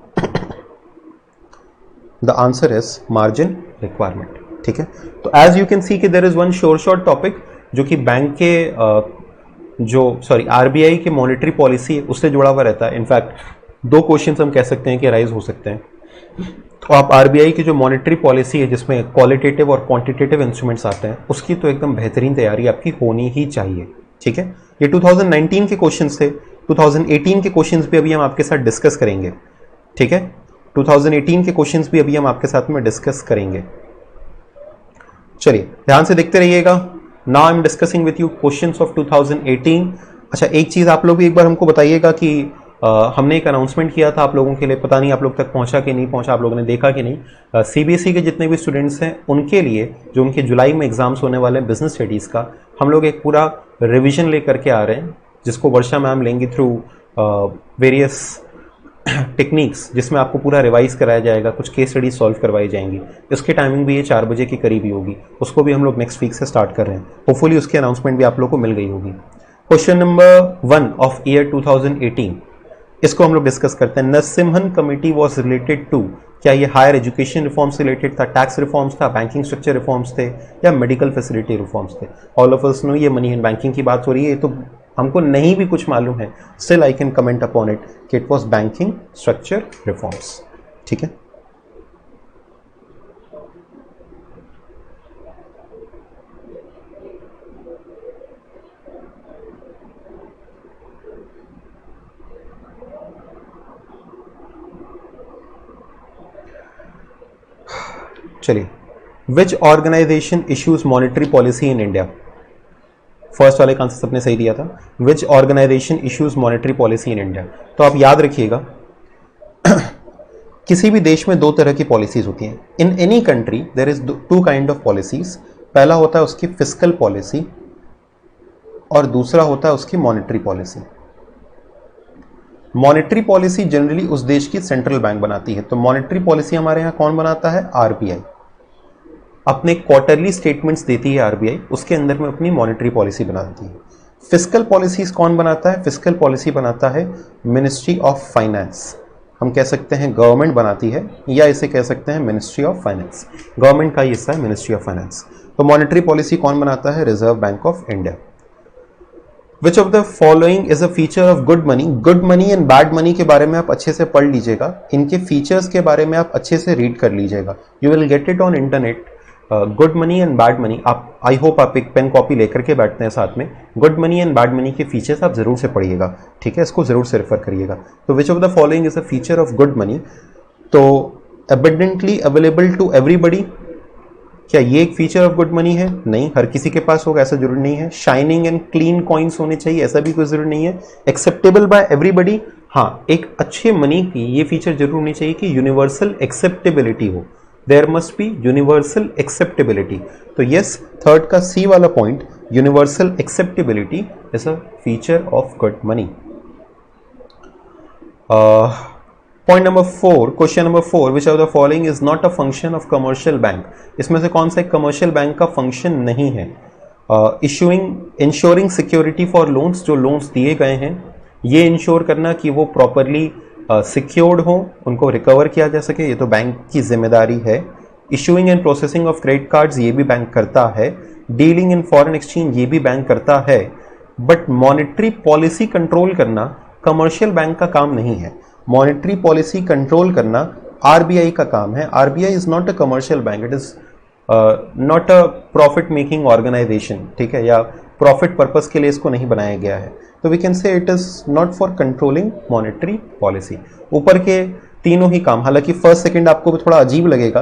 The answer is margin requirement. ठीक है, तो as you can see कि there is one sure short topic जो कि बैंक के आरबीआई के मॉनेटरी पॉलिसी उससे जुड़ा हुआ रहता है। इनफैक्ट दो क्वेश्चंस हम कह सकते हैं कि राइज हो सकते हैं। तो आप आरबीआई की जो मॉनेटरी पॉलिसी है जिसमें क्वालिटेटिव और क्वांटिटेटिव इंस्ट्रूमेंट्स आते हैं उसकी तो एकदम बेहतरीन तैयारी आपकी होनी ही चाहिए। ठीक है, ये 2019 के क्वेश्चंस थे, 2018 के क्वेश्चंस भी अभी हम आपके साथ डिस्कस करेंगे। ठीक है, 2018 के क्वेश्चंस भी अभी हम आपके साथ में डिस्कस करेंगे। चलिए ध्यान से देखते रहिएगा। Now I am discussing with you questions of 2018। अच्छा, एक चीज आप लोग भी एक बार हमको बताइएगा कि हमने एक अनाउंसमेंट किया था आप लोगों के लिए, पता नहीं आप लोग तक पहुंचा कि नहीं पहुंचा, आप लोगों ने देखा कि नहीं। सीबीएसई के जितने भी स्टूडेंट्स हैं उनके लिए जो उनके जुलाई में एग्जाम्स होने वाले हैं बिजनेस स्टडीज़ का, हम लोग एक पूरा रिविजन लेकर के आ रहे हैं जिसको वर्षा मैम लेंगी थ्रू वेरियस टेक्निक्स, जिसमें आपको पूरा रिवाइज कराया जाएगा, कुछ केस स्टडीज सॉल्व करवाई जाएंगी। इसकी टाइमिंग भी ये 4 बजे के करीब ही होगी, उसको भी हम लोग नेक्स्ट वीक से स्टार्ट कर रहे हैं। होपफुली उसकी अनाउंसमेंट भी आप लोग को मिल गई होगी। क्वेश्चन नंबर 1 ऑफ ईयर 2018, इसको हम लोग डिस्कस करते हैं। Narasimhan committee was related to, क्या ये हायर एजुकेशन रिफॉर्म्स रिलेटेड था, टैक्स रिफॉर्म्स था, बैंकिंग स्ट्रक्चर रिफॉर्म्स थे, या मेडिकल फैसिलिटी रिफॉर्म्स थे? ऑल ऑफ अस नो ये मनी एंड बैंकिंग की बात हो रही है, ये तो हमको नहीं भी कुछ मालूम है, still I can comment upon it कि it was banking structure reforms. ठीक है, चलिए, which organisation issues monetary policy in India? First वाले का आंसर सबने सही दिया था, which organisation issues monetary policy in India. तो आप याद रखिएगा किसी भी देश में 2 तरह की पॉलिसीज होती हैं। In any country there is 2 kind of policies. पहला होता है उसकी फिस्कल पॉलिसी और दूसरा होता है उसकी monetary policy. Monetary policy generally उस देश की सेंट्रल बैंक बनाती है, तो मॉनेटरी पॉलिसी हमारे यहाँ कौन बनाता है? आरबीआई। अपने क्वार्टरली स्टेटमेंट्स देती है आरबीआई, उसके अंदर में अपनी मॉनेटरी पॉलिसी बनाती है। फिस्कल पॉलिसीज कौन बनाता है? फिस्कल पॉलिसी बनाता है मिनिस्ट्री ऑफ फाइनेंस। हम कह सकते हैं गवर्नमेंट बनाती है, या इसे कह सकते हैं मिनिस्ट्री ऑफ फाइनेंस। गवर्नमेंट का ही हिस्सा है मिनिस्ट्री ऑफ फाइनेंस। तो मॉनेटरी पॉलिसी कौन बनाता है? Reserve bank of India. Which of the following is a feature of good money? Good money and bad money के बारे में आप अच्छे से पढ़ लीजिएगा, इनके फीचर्स के बारे में आप अच्छे से रीड कर लीजिएगा। You will get it on internet. Good money and bad money, आप आई होप आप एक पेन कॉपी लेकर के बैठते हैं साथ में। Good money and bad money के फीचर्स आप जरूर से पढ़िएगा, ठीक है, इसको जरूर से रेफर करिएगा। तो विच of the following is a feature of good money? तो एबंडेंटली अवेलेबल टू एवरीबडी, क्या ये एक फीचर ऑफ गुड मनी है? नहीं, हर किसी के पास होगा ऐसा जरूरी नहीं है। शाइनिंग एंड क्लीन कॉइन्स होने चाहिए, ऐसा भी कोई जरूरी नहीं है। एक्सेप्टेबल बाय एवरीबडी, हाँ, एक अच्छे मनी की ये फीचर जरूर होनी चाहिए कि यूनिवर्सल एक्सेप्टेबिलिटी हो। There must be universal acceptability. तो यस, थर्ड का सी वाला point, universal acceptability is a feature of good money. Point number 4, question number 4, which of the following is not a function of commercial bank? इसमें से कौन सा एक commercial bank का function नहीं है? इंश्योरिंग सिक्योरिटी फॉर लोन्स, जो loans दिए गए हैं ये इंश्योर करना कि वो प्रॉपरली सिक्योर्ड हो, उनको रिकवर किया जा सके, ये तो बैंक की जिम्मेदारी है। Issuing and processing of credit cards, ये भी बैंक करता है। डीलिंग इन फॉरेन एक्सचेंज, ये भी बैंक करता है। बट मॉनेटरी पॉलिसी कंट्रोल करना कमर्शियल बैंक का काम नहीं है। मॉनेटरी पॉलिसी कंट्रोल करना आरबीआई का काम है। RBI is not a commercial bank, it is not a profit making organisation, ठीक है, या प्रॉफिट पर्पस के लिए इसको नहीं बनाया गया है। तो we can say it is not for controlling monetary policy. ऊपर के तीनों ही काम, हालांकि फर्स्ट सेकंड आपको भी थोड़ा अजीब लगेगा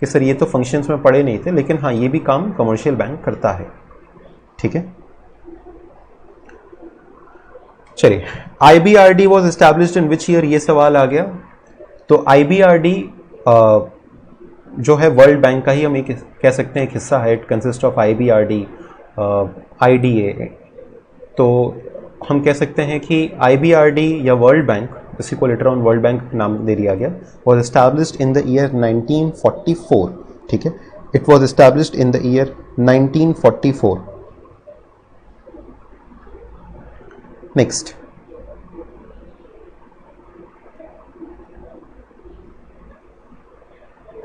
कि सर ये तो फंक्शंस में पड़े नहीं थे, लेकिन हाँ, ये भी काम कमर्शियल बैंक करता है, ठीक है। चलिए, IBRD was established in which year, ये सवाल आ गया। तो IBRD जो है वर्ल्ड बैंक का ही हम एक कह सकते हैं एक हिस्सा है। It consist of IBRD, IDA। तो हम कह सकते हैं कि IBRD या वर्ल्ड बैंक, इसी को लेटर ऑन वर्ल्ड बैंक नाम दे दिया गया, was established in the year 1944, ठीक है। It was established in the year 1944। Next,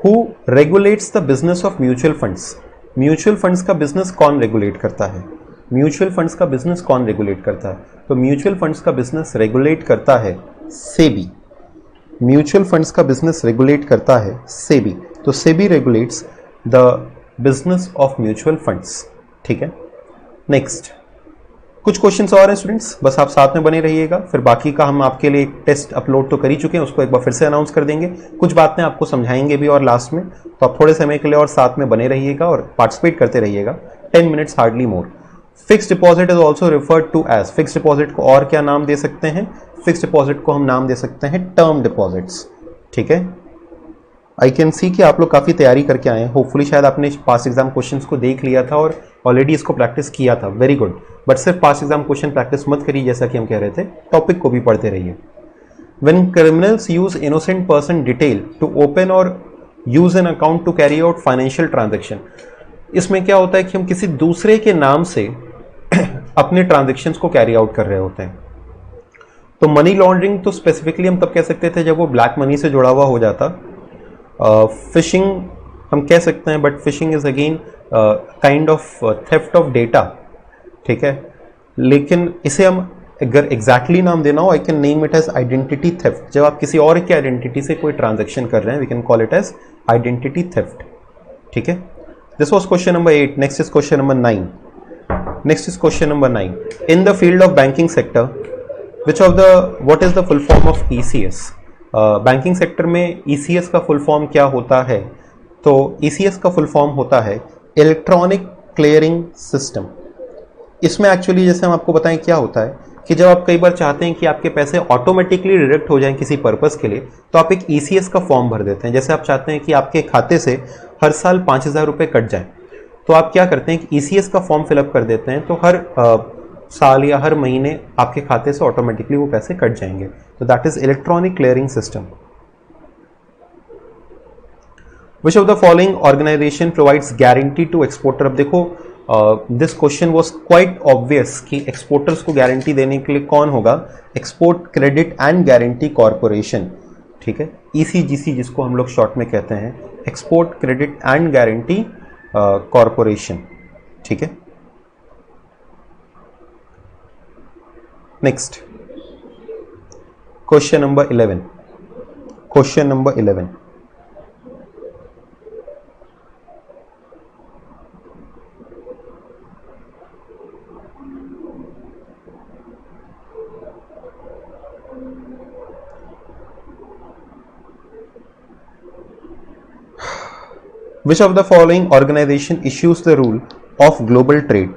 who regulates the business of mutual funds? Mutual funds का बिजनेस कौन रेगुलेट करता है? म्यूचुअल फंड्स का बिजनेस कौन रेगुलेट करता है? तो म्यूचुअल फंड्स का बिजनेस रेगुलेट करता है सेबी। म्यूचुअल फंड्स का बिजनेस रेगुलेट करता है सेबी, तो SEBI regulates the business of mutual funds. ठीक है, नेक्स्ट कुछ क्वेश्चंस और हैं स्टूडेंट्स, बस आप साथ में बने रहिएगा, फिर बाकी का हम आपके लिए एक टेस्ट अपलोड तो कर ही चुके हैं, उसको एक बार फिर से अनाउंस कर देंगे, कुछ बातें आपको समझाएंगे भी और लास्ट में, तो आप थोड़े समय के लिए और साथ में बने रहिएगा और पार्टिसिपेट करते रहिएगा। 10 minutes hardly more. Fixed deposit is also referred to as, fixed deposit को और क्या नाम दे सकते हैं? फिक्स्ड डिपॉजिट को हम नाम दे सकते हैं टर्म डिपॉजिट्स। ठीक है, आई कैन सी कि आप लोग काफ़ी तैयारी करके आए हैं, होपफुली शायद आपने पास एग्जाम क्वेश्चंस को देख लिया था और ऑलरेडी इसको प्रैक्टिस किया था, वेरी गुड। बट सिर्फ पास एग्जाम क्वेश्चन प्रैक्टिस मत करिए, जैसा कि हम कह रहे थे, टॉपिक को भी पढ़ते रहिए। When criminals use innocent person detail to open और use an account to carry out financial transaction, इसमें क्या होता है कि हम किसी दूसरे के नाम से अपने ट्रांजेक्शन्स को कैरी आउट कर रहे होते हैं। तो मनी लॉन्ड्रिंग तो स्पेसिफिकली हम तब कह सकते थे जब वो ब्लैक मनी से जुड़ा हुआ हो जाता। फिशिंग हम कह सकते हैं, but fishing is again kind of theft of data. ठीक है, लेकिन इसे हम अगर एग्जैक्टली नाम देना हो, I can name it as identity theft. जब आप किसी और की आइडेंटिटी से कोई ट्रांजेक्शन कर रहे हैं, we can call it as identity theft. ठीक है, this was question number 8। Next is question number 9। Next is question number 9। In the field of banking sector what is the full form of ECS? Banking sector में ECS का full form क्या होता है? तो ECS का full form होता है electronic clearing system. इसमें एक्चुअली जैसे हम आपको बताएं क्या होता है कि जब आप कई बार चाहते हैं कि आपके पैसे ऑटोमेटिकली डिडक्ट हो जाएं किसी पर्पस के लिए, तो आप एक ECS का फॉर्म भर देते हैं। जैसे आप चाहते हैं कि आपके खाते से हर साल 5,000 रुपये कट जाएं, तो आप क्या करते हैं कि ECS का फॉर्म फिलअप कर देते हैं, तो हर साल या हर महीने आपके खाते से ऑटोमेटिकली वो पैसे कट जाएंगे। तो that is electronic clearing system. Which of the following organisation provides guarantee to exporter? अब देखो, this question was quite obvious कि एक्सपोर्टर्स को गारंटी देने के लिए कौन होगा? Export credit and guarantee corporation. ठीक है, ECGC जिसको हम लोग शॉर्ट में कहते हैं, export credit and guarantee corporation. ठीक है, next question number 11। Question number 11। Which of the following organization issues the rule of global trade?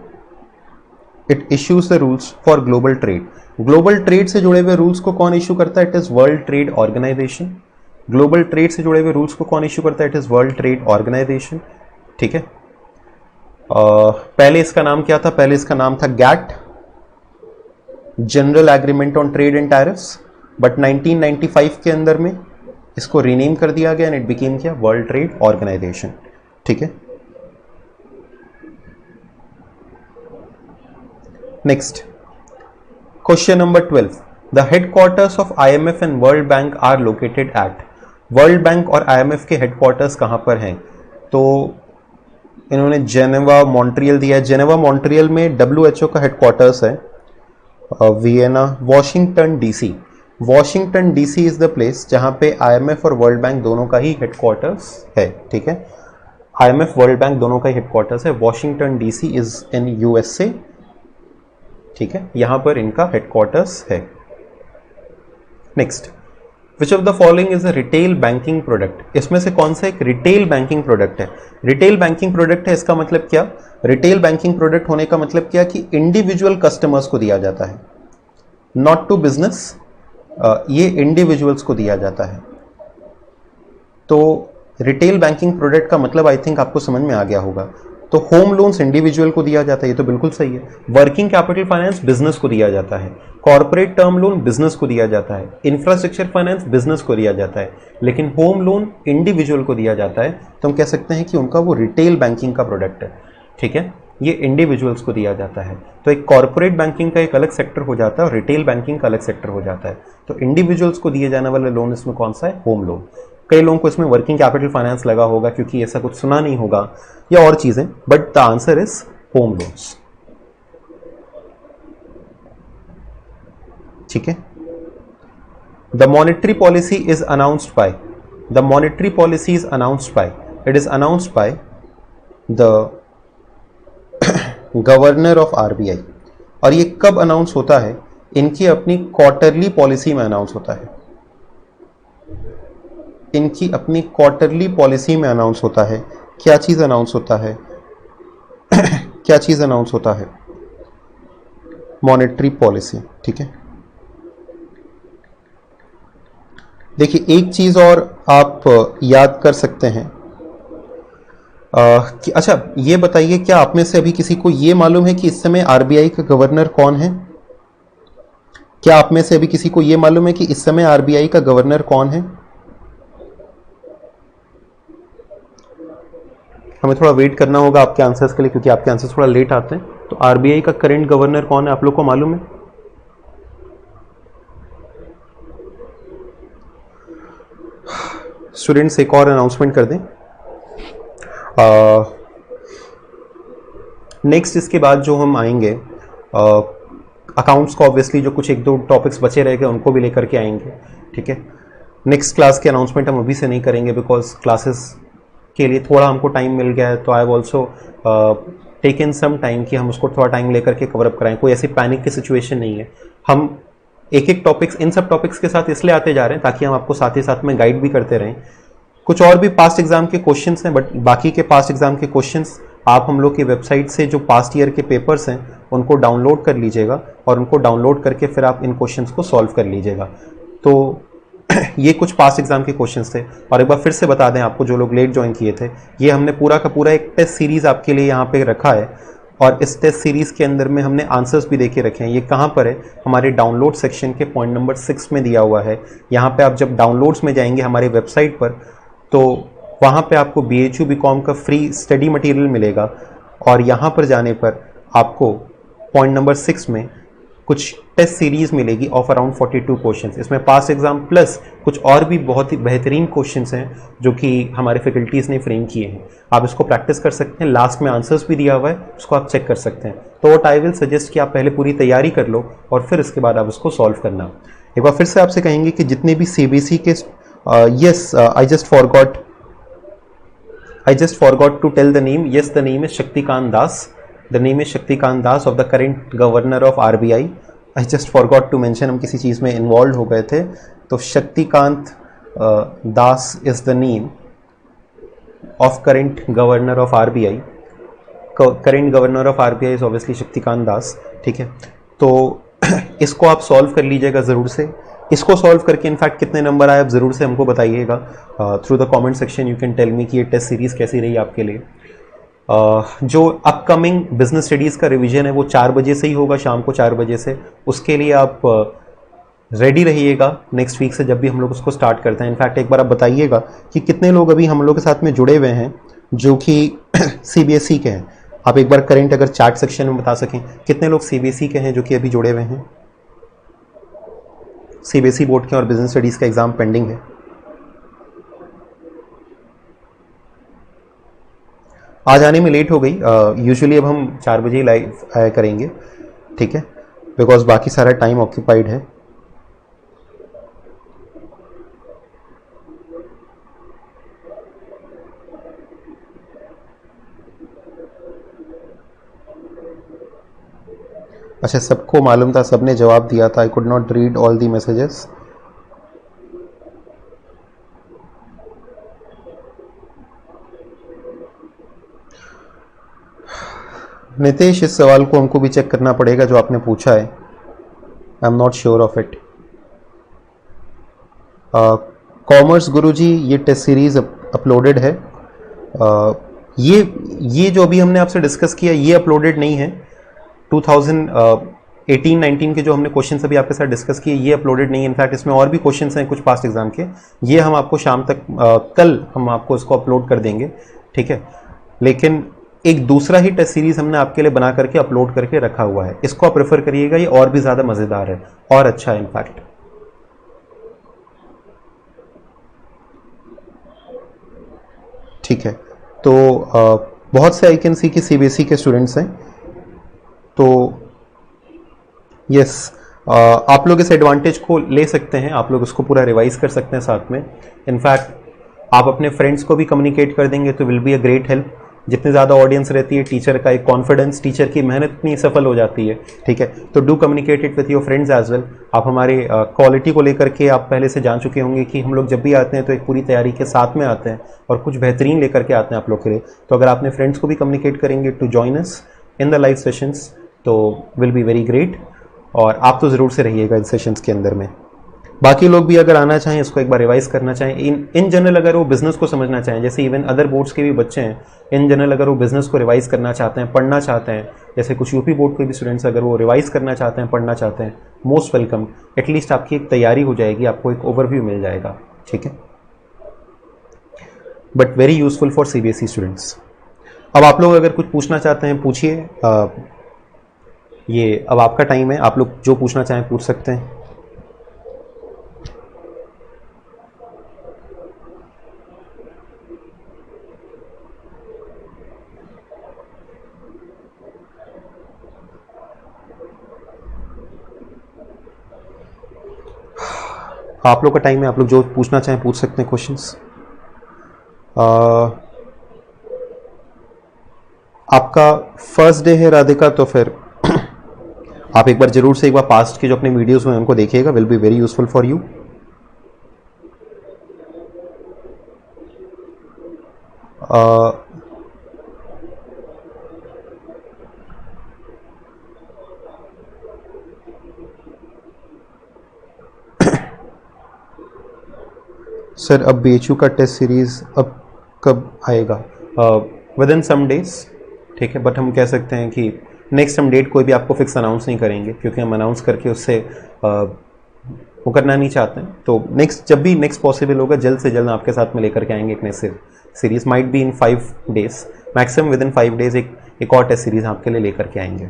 It issues the rules for global trade. Global trade से जुड़े हुए rules को कौन issue करता है? It is world trade organisation. Global trade से जुड़े हुए रूल्स को कौन इशू करता है? It is world trade organisation. ठीक है, पहले इसका नाम क्या था? पहले इसका नाम था GATT, general agreement on trade and tariffs, but 1995 के अंदर में इसको रीनेम कर दिया गया एंड इट बिकेम क्या? World trade organisation. ठीक है, next question number 12। The headquarters of IMF and world bank are located at? World bank और IMF के हेडक्वार्टर्स कहां पर हैं? तो इन्होंने जेनेवा मॉन्ट्रियल दिया है। जेनेवा मॉन्ट्रियल में WHO का हेडक्वार्टर्स है, Vienna, Washington DC। Washington DC is the place जहां पे IMF और वर्ल्ड बैंक दोनों का ही हेडक्वार्टर्स है। ठीक है, IMF वर्ल्ड बैंक दोनों का ही हेडक्वार्टर्स है। Washington DC is in USA। ठीक है, यहां पर इनका हेडक्वार्टर्स है। Next, which of the following is a retail banking product? इसमें से कौन सा एक रिटेल बैंकिंग प्रोडक्ट है? रिटेल बैंकिंग प्रोडक्ट है, इसका मतलब क्या? रिटेल बैंकिंग प्रोडक्ट होने का मतलब क्या कि इंडिविजुअल कस्टमर्स को दिया जाता है, नॉट टू बिजनेस, ये इंडिविजुअल्स को दिया जाता है। तो रिटेल बैंकिंग प्रोडक्ट का मतलब आई थिंक आपको समझ में आ गया होगा। तो होम लोन्स इंडिविजुअल को दिया जाता है, ये तो बिल्कुल सही है। वर्किंग कैपिटल फाइनेंस बिजनेस को दिया जाता है। कॉर्पोरेट टर्म लोन बिजनेस को दिया जाता है। इंफ्रास्ट्रक्चर फाइनेंस बिजनेस को दिया जाता है, लेकिन होम लोन इंडिविजुअल को दिया जाता है, तो हम कह सकते हैं कि उनका वो रिटेल बैंकिंग का प्रोडक्ट है। ठीक है, ये इंडिविजुअल्स को दिया जाता है। तो एक कॉर्पोरेट बैंकिंग का एक अलग सेक्टर हो जाता है और रिटेल बैंकिंग का अलग सेक्टर हो जाता है। तो इंडिविजुअल्स को दिए जाने वाले लोन इसमें कौन सा है? Home loan. कई लोगों को इसमें वर्किंग कैपिटल फाइनेंस लगा होगा क्योंकि ऐसा कुछ सुना नहीं होगा या और चीजें, but the answer is home loans. ठीक है, the monetary policy is announced by, the monetary policy is announced by, it is announced by the governor of RBI. और ये कब अनाउंस होता है? इनकी अपनी क्वार्टरली पॉलिसी में अनाउंस होता है, इनकी अपनी क्वार्टरली पॉलिसी में अनाउंस होता है। क्या चीज अनाउंस होता है? क्या चीज अनाउंस होता है? Monetary policy. ठीक है, देखिए एक चीज और आप याद कर सकते हैं कि अच्छा ये बताइए, क्या आप में से अभी किसी को ये मालूम है कि इस समय आरबीआई का गवर्नर कौन है? क्या आप में से अभी किसी को ये मालूम है कि इस समय आरबीआई का गवर्नर कौन है? हमें थोड़ा वेट करना होगा आपके आंसर्स के लिए, क्योंकि आपके आंसर्स थोड़ा लेट आते हैं। तो आरबीआई का करंट गवर्नर कौन है, आप लोग को मालूम है? स्टूडेंट्स एक और अनाउंसमेंट कर दें। नेक्स्ट इसके बाद जो हम आएंगे अकाउंट्स को, ऑब्वियसली जो कुछ एक दो टॉपिक्स बचे रह गए उनको भी लेकर के आएंगे। ठीक है, नेक्स्ट क्लास के अनाउंसमेंट हम अभी से नहीं करेंगे, बिकॉज क्लासेस के लिए थोड़ा हमको टाइम मिल गया है। तो I have also taken some time कि हम उसको थोड़ा टाइम लेकर के कवर अप कराएं। कोई ऐसी पैनिक की सिचुएशन नहीं है। हम एक एक टॉपिक्स, इन सब टॉपिक्स के साथ इसलिए आते जा रहे हैं ताकि हम आपको साथ ही साथ में गाइड भी करते रहें। कुछ और भी पास्ट एग्जाम के क्वेश्चंस हैं, बट बाकी के पास्ट एग्जाम के क्वेश्चंस आप हम लोग की वेबसाइट से जो पास्ट ईयर के पेपर्स हैं उनको डाउनलोड कर लीजिएगा, और उनको डाउनलोड करके फिर आप इन क्वेश्चंस को सॉल्व कर लीजिएगा। तो ये कुछ पास्ट एग्जाम के क्वेश्चंस थे। और एक बार फिर से बता दें आपको, जो लोग लेट ज्वाइन किए थे, ये हमने पूरा का पूरा एक टेस्ट सीरीज आपके लिए यहाँ पे रखा है, और इस टेस्ट सीरीज के अंदर में हमने आंसर्स भी देके रखे हैं। ये कहाँ पर है? हमारे डाउनलोड सेक्शन के पॉइंट नंबर 6 में दिया हुआ है। यहाँ पे आप जब डाउनलोड्स में जाएंगे हमारी वेबसाइट पर, तो वहाँ पे आपको BHU BCom का फ्री स्टडी मटेरियल मिलेगा, और यहाँ पर जाने पर आपको पॉइंट नंबर 6 में कुछ टेस्ट सीरीज मिलेगी ऑफ अराउंड 42 क्वेश्चंस। इसमें पास्ट एग्जाम प्लस कुछ और भी बहुत ही बेहतरीन क्वेश्चंस हैं जो कि हमारे फैकल्टीज ने फ्रेम किए हैं। आप इसको प्रैक्टिस कर सकते हैं, लास्ट में आंसर्स भी दिया हुआ है, उसको आप चेक कर सकते हैं। तो व्हाट आई विल सजेस्ट कि आप पहले पूरी तैयारी कर लो और फिर इसके बाद आप इसको सॉल्व करना। एक बार फिर से आपसे कहेंगे कि जितने भी CBSE के yes, I just forgot to tell the name. Yes, the name is Shaktikant Das. The name is Shaktikant Das of the current governor of RBI. I just forgot to mention, हम किसी चीज़ में involve हो गए थे। तो Shaktikanta Das is the name of current governor of RBI. Current governor of RBI is obviously Shaktikanta Das. ठीक है, तो इसको आप सॉल्व कर लीजिएगा ज़रूर से। इसको सॉल्व करके इनफैक्ट कितने नंबर आए आप ज़रूर से हमको बताइएगा। Through the comment section you can tell me कि ये टेस्ट सीरीज़ कैसी रही आपके लिए। जो अपकमिंग बिजनेस स्टडीज़ का रिवीजन है वो 4 बजे से ही होगा, शाम को 4 बजे से। उसके लिए आप रेडी रहिएगा नेक्स्ट वीक से, जब भी हम लोग उसको स्टार्ट करते हैं। इनफैक्ट एक बार आप बताइएगा कि कितने लोग अभी हम लोग के साथ में जुड़े हुए हैं जो कि CBSE के हैं। आप एक बार करेंट अगर चैट सेक्शन में बता सकें कितने लोग CBSE के हैं जो कि अभी जुड़े हुए हैं। CBSE बोर्ड के और बिजनेस स्टडीज़ का एग्ज़ाम पेंडिंग है। आज आने में लेट हो गई, यूजुअली अब हम 4 बजे ही लाइव आया करेंगे। ठीक है, बिकॉज बाकी सारा टाइम ऑक्यूपाइड है। अच्छा, सबको मालूम था, सबने जवाब दिया था। I could not read all the messages. Nitesh, इस सवाल को हमको भी चेक करना पड़ेगा जो आपने पूछा है। I am not sure of it. Commerce Guruji, ये टेस्ट सीरीज अपलोडेड है। ये जो अभी हमने आपसे डिस्कस किया ये अपलोडेड नहीं है। 2018-19 के जो हमने क्वेश्चन अभी आपके साथ डिस्कस किए ये अपलोडेड नहीं है। इनफैक्ट इसमें और भी क्वेश्चंस हैं कुछ पास्ट एग्जाम के, ये हम आपको शाम तक कल हम आपको इसको अपलोड कर देंगे। ठीक है, लेकिन एक दूसरा ही टेस्ट सीरीज हमने आपके लिए बना करके अपलोड करके रखा हुआ है, इसको आप प्रेफर करिएगा। ये और भी ज़्यादा मज़ेदार है और अच्छा है इनफैक्ट। ठीक है, तो बहुत से आई कैन सी कि CBSE के स्टूडेंट्स हैं। तो यस, आप लोग इस एडवांटेज को ले सकते हैं, आप लोग उसको पूरा रिवाइज कर सकते हैं साथ में। इनफैक्ट आप अपने फ्रेंड्स को भी कम्युनिकेट कर देंगे तो will be a great help. जितनी ज़्यादा ऑडियंस रहती है, टीचर का एक कॉन्फिडेंस, टीचर की मेहनत इतनी सफल हो जाती है, ठीक है। तो do communicate it with your friends as well. आप हमारे क्वालिटी को लेकर के आप पहले से जान चुके होंगे कि हम लोग जब भी आते हैं तो एक पूरी तैयारी के साथ में आते हैं और कुछ बेहतरीन लेकर के आते हैं आप लोग के लिए। तो अगर आपने फ्रेंड्स को भी कम्युनिकेट करेंगे to join us in the live sessions तो विल बी वेरी ग्रेट। और आप तो ज़रूर से रहिएगा इन सेशंस के अंदर में। बाकी लोग भी अगर आना चाहें, इसको एक बार रिवाइज करना चाहें, इन जनरल अगर वो बिजनेस को समझना चाहें, जैसे इवन अदर बोर्ड्स के भी बच्चे हैं, इन जनरल अगर वो बिजनेस को रिवाइज करना चाहते हैं, पढ़ना चाहते हैं, जैसे कुछ यूपी बोर्ड के भी स्टूडेंट्स अगर वो रिवाइज करना चाहते हैं, पढ़ना चाहते हैं, मोस्ट वेलकम। एटलीस्ट आपकी एक तैयारी हो जाएगी, आपको एक ओवरव्यू मिल जाएगा, ठीक है। But very useful for CBSE students. अब आप लोग अगर कुछ पूछना चाहते हैं पूछिए, ये अब आपका टाइम है, आप लोग जो पूछना चाहें पूछ सकते हैं। आप लोग का टाइम है, आप लोग जो पूछना चाहें पूछ सकते हैं क्वेश्चंस। आपका फर्स्ट डे है राधिका, तो फिर आप एक बार जरूर से एक बार पास्ट के जो अपने वीडियोस हैं उनको देखिएगा, will be very useful for you. Sir अब बीएचयू का टेस्ट सीरीज अब कब आएगा? विद इन सम डेज, ठीक है। बट हम कह सकते हैं कि नेक्स्ट हम डेट कोई भी आपको फिक्स अनाउंस नहीं करेंगे, क्योंकि हम अनाउंस करके उससे वो करना नहीं चाहते हैं। तो नेक्स्ट जब भी नेक्स्ट पॉसिबल होगा, जल्द से जल्द आपके साथ में लेकर के आएंगे एक next series. Might be in 5 days, maximum with in 5 days एक और टेस्ट सीरीज आपके लिए लेकर के आएंगे।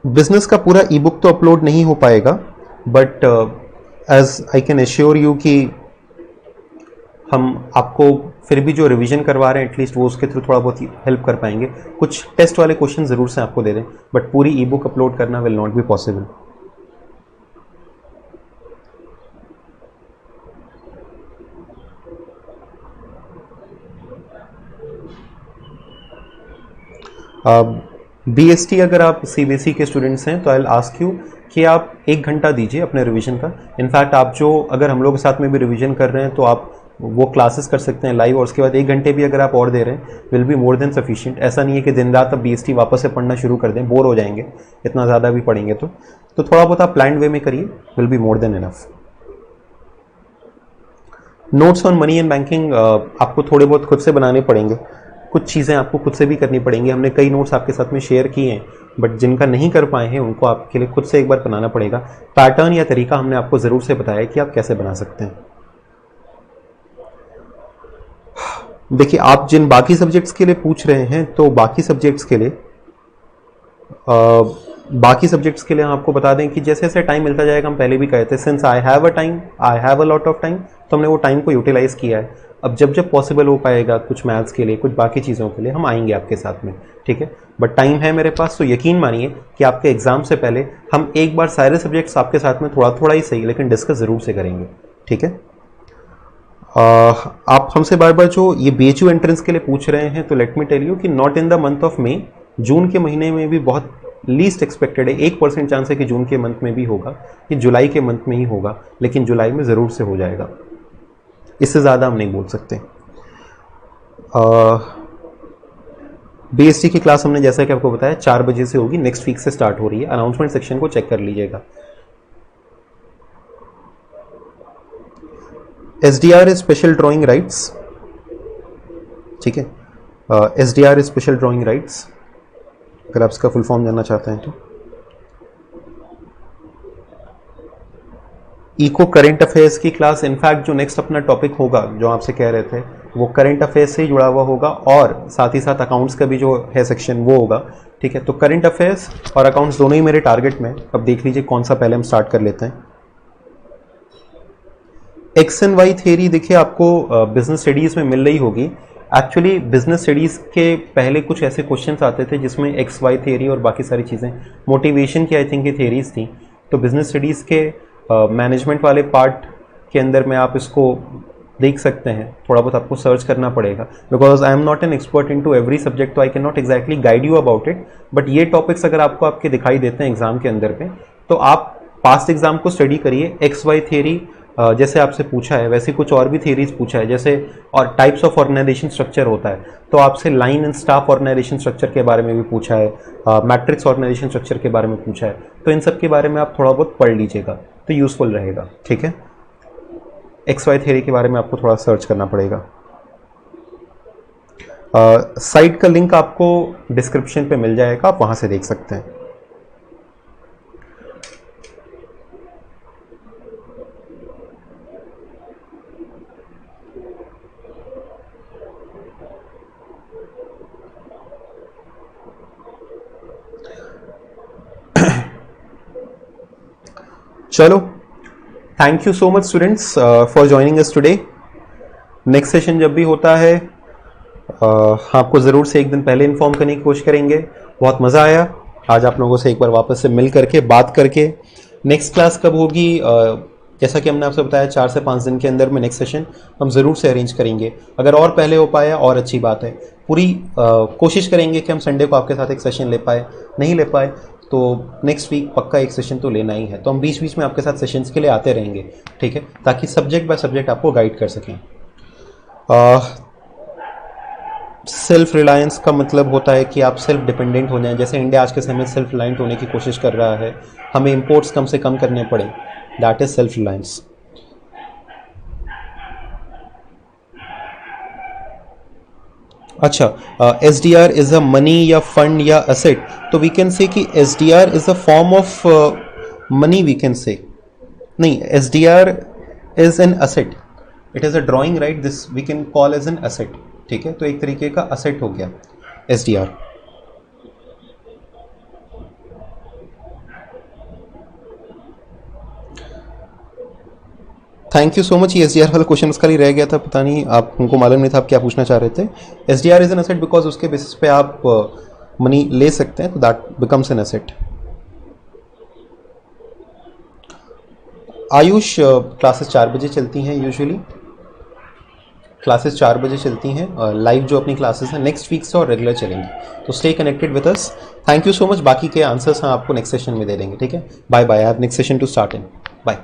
बिजनेस का पूरा ई बुक तो अपलोड नहीं हो पाएगा, but as I can assure you कि हम आपको फिर भी जो रिवीजन करवा रहे हैं एटलीस्ट वो उसके थ्रू थोड़ा बहुत हेल्प कर पाएंगे। कुछ टेस्ट वाले क्वेश्चन ज़रूर से आपको दे दें, बट पूरी ई बुक अपलोड करना will not be possible. BST अगर आप सीबीएसई के स्टूडेंट्स हैं तो आई विल आस्क यू कि आप 1 घंटा दीजिए अपने रिवीजन का। इनफैक्ट आप जो अगर हम लोग के साथ में भी रिवीजन कर रहे हैं तो आप वो क्लासेस कर सकते हैं लाइव, और उसके बाद 1 घंटे भी अगर आप और दे रहे हैं will be more than sufficient. ऐसा नहीं है कि दिन रात अब बीएसटी वापस से पढ़ना शुरू कर दें, बोर हो जाएंगे इतना ज़्यादा भी पढ़ेंगे तो थोड़ा बहुत आप प्लान्ड वे में करिए, will be more than enough. Notes on money and banking आपको थोड़े बहुत खुद से बनाने पड़ेंगे, कुछ चीज़ें आपको खुद से भी करनी पड़ेंगी। हमने कई नोट्स आपके साथ में शेयर किए हैं, बट जिनका नहीं कर पाए हैं उनको आपके लिए खुद से एक बार बनाना पड़ेगा। पैटर्न या तरीका हमने आपको ज़रूर से बताया कि आप कैसे बना सकते हैं। देखिए, आप जिन बाकी सब्जेक्ट्स के लिए पूछ रहे हैं तो बाकी सब्जेक्ट्स के लिए हम आपको बता दें कि जैसे जैसे टाइम मिलता जाएगा, हम पहले भी कहे थे, since I have a lot of time, तो हमने वो टाइम को यूटिलाइज किया है। अब जब जब पॉसिबल हो पाएगा कुछ मैथ्स के लिए, कुछ बाकी चीज़ों के लिए, हम आएंगे आपके साथ में, ठीक है। बट टाइम है मेरे पास, तो यकीन मानिए कि आपके एग्जाम से पहले हम एक बार सारे सब्जेक्ट्स आपके साथ में थोड़ा थोड़ा ही सही लेकिन डिस्कस ज़रूर से करेंगे, ठीक है। आप हमसे बार बार जो ये बीएचयू एंट्रेंस के लिए पूछ रहे हैं, तो लेट मी टेल यू कि not in the month of May, जून के महीने में भी बहुत लीस्ट एक्सपेक्टेड है। 1% चांस है कि जून के मंथ में भी होगा, कि जुलाई के मंथ में ही होगा, लेकिन जुलाई में ज़रूर से हो जाएगा, इससे ज़्यादा हम नहीं बोल सकते। बीएसटी की क्लास हमने जैसा कि आपको बताया 4 बजे से होगी, नेक्स्ट वीक से स्टार्ट हो रही है। अनाउंसमेंट सेक्शन को चेक कर लीजिएगा। SDR is special drawing rights, ठीक है। SDR is special drawing rights, अगर आप इसका फुल फॉर्म जानना चाहते हैं तो। इको करंट अफेयर्स की क्लास, इनफैक्ट जो नेक्स्ट अपना टॉपिक होगा जो आपसे कह रहे थे, वो करंट अफेयर्स से ही जुड़ा हुआ होगा, और साथ ही साथ अकाउंट्स का भी जो है सेक्शन वो होगा, ठीक है। तो करंट अफेयर्स और अकाउंट्स दोनों ही मेरे टारगेट में। अब देख लीजिए कौन सा पहले हम स्टार्ट कर लेते हैं। एक्स एंड वाई थ्योरी देखिए आपको बिजनेस स्टडीज में मिल रही होगी, एक्चुअली बिजनेस स्टडीज़ के पहले कुछ ऐसे क्वेश्चंस आते थे जिसमें एक्स वाई थियरी और बाकी सारी चीज़ें मोटिवेशन की आई थिंक ये थियरीज थी। तो बिजनेस स्टडीज़ के मैनेजमेंट वाले पार्ट के अंदर में आप इसको देख सकते हैं, थोड़ा बहुत आपको सर्च करना पड़ेगा, because I am not an expert in to every subject, तो I can not exactly guide you about it. But ये टॉपिक्स अगर आपको आपके दिखाई देते हैं एग्जाम के अंदर पे, तो आप पास्ट एग्जाम को स्टडी करिए। एक्स वाई थियरी जैसे आपसे पूछा है वैसे कुछ और भी थियरीज पूछा है, जैसे और टाइप्स ऑफ ऑर्गेनाइजेशन स्ट्रक्चर होता है, तो आपसे line and staff organisation structure के बारे में भी पूछा है, मैट्रिक्स ऑर्गेनाइजेशन स्ट्रक्चर के बारे में पूछा है। तो इन सब के बारे में आप थोड़ा बहुत पढ़ लीजिएगा तो यूजफुल रहेगा, ठीक है। एक्स वाई थियरी के बारे में आपको थोड़ा सर्च करना पड़ेगा। साइट का लिंक आपको डिस्क्रिप्शन पे मिल जाएगा, आप वहां से देख सकते हैं। चलो, thank you so much students for joining us today. Next session जब भी होता है आपको ज़रूर से एक दिन पहले इन्फॉर्म करने की कोशिश करेंगे। बहुत मज़ा आया आज आप लोगों से एक बार वापस से मिल करके बात करके। नेक्स्ट क्लास कब होगी, जैसा कि हमने आपसे बताया 4 से 5 दिन के अंदर में नेक्स्ट सेशन हम ज़रूर से अरेंज करेंगे। अगर और पहले हो पाया और अच्छी बात है, पूरी कोशिश करेंगे कि हम संडे को आपके साथ एक सेशन ले पाए। नहीं ले पाए तो नेक्स्ट वीक पक्का एक सेशन तो लेना ही है, तो हम बीच बीच में आपके साथ सेशंस के लिए आते रहेंगे, ठीक है, ताकि सब्जेक्ट बाय सब्जेक्ट आपको गाइड कर सकें। सेल्फ रिलायंस का मतलब होता है कि आप सेल्फ डिपेंडेंट हो जाएं। जैसे इंडिया आज के समय में सेल्फ रिलायंट होने की कोशिश कर रहा है, हमें इंपोर्ट्स कम से कम करने पड़े, दैट इज सेल्फ रिलायंस। अच्छा, SDR इज अ मनी या फंड या असेट, तो वी कैन से कि SDR is a form of money, we can say नहीं, SDR is an asset, it is a drawing right, this we can call as an asset, ठीक है। तो एक तरीके का असेट हो गया SDR। Thank you so much. ये SDR वाला क्वेश्चन उसका ही रह गया था, पता नहीं आप उनको मालूम नहीं था आप क्या पूछना चाह रहे थे। SDR is an asset because उसके बेसिस पे आप मनी ले सकते हैं, तो that becomes an asset. Ayush, classes 4 बजे चलती हैं यूजुअली, क्लासेस 4 बजे चलती हैं, लाइव जो अपनी क्लासेस हैं नेक्स्ट वीक से और रेगुलर चलेंगी, तो stay connected with us. Thank you so much. बाकी के आंसर्स हम आपको नेक्स्ट सेशन में दे देंगे, ठीक है। Bye bye, I have next session to start in, bye.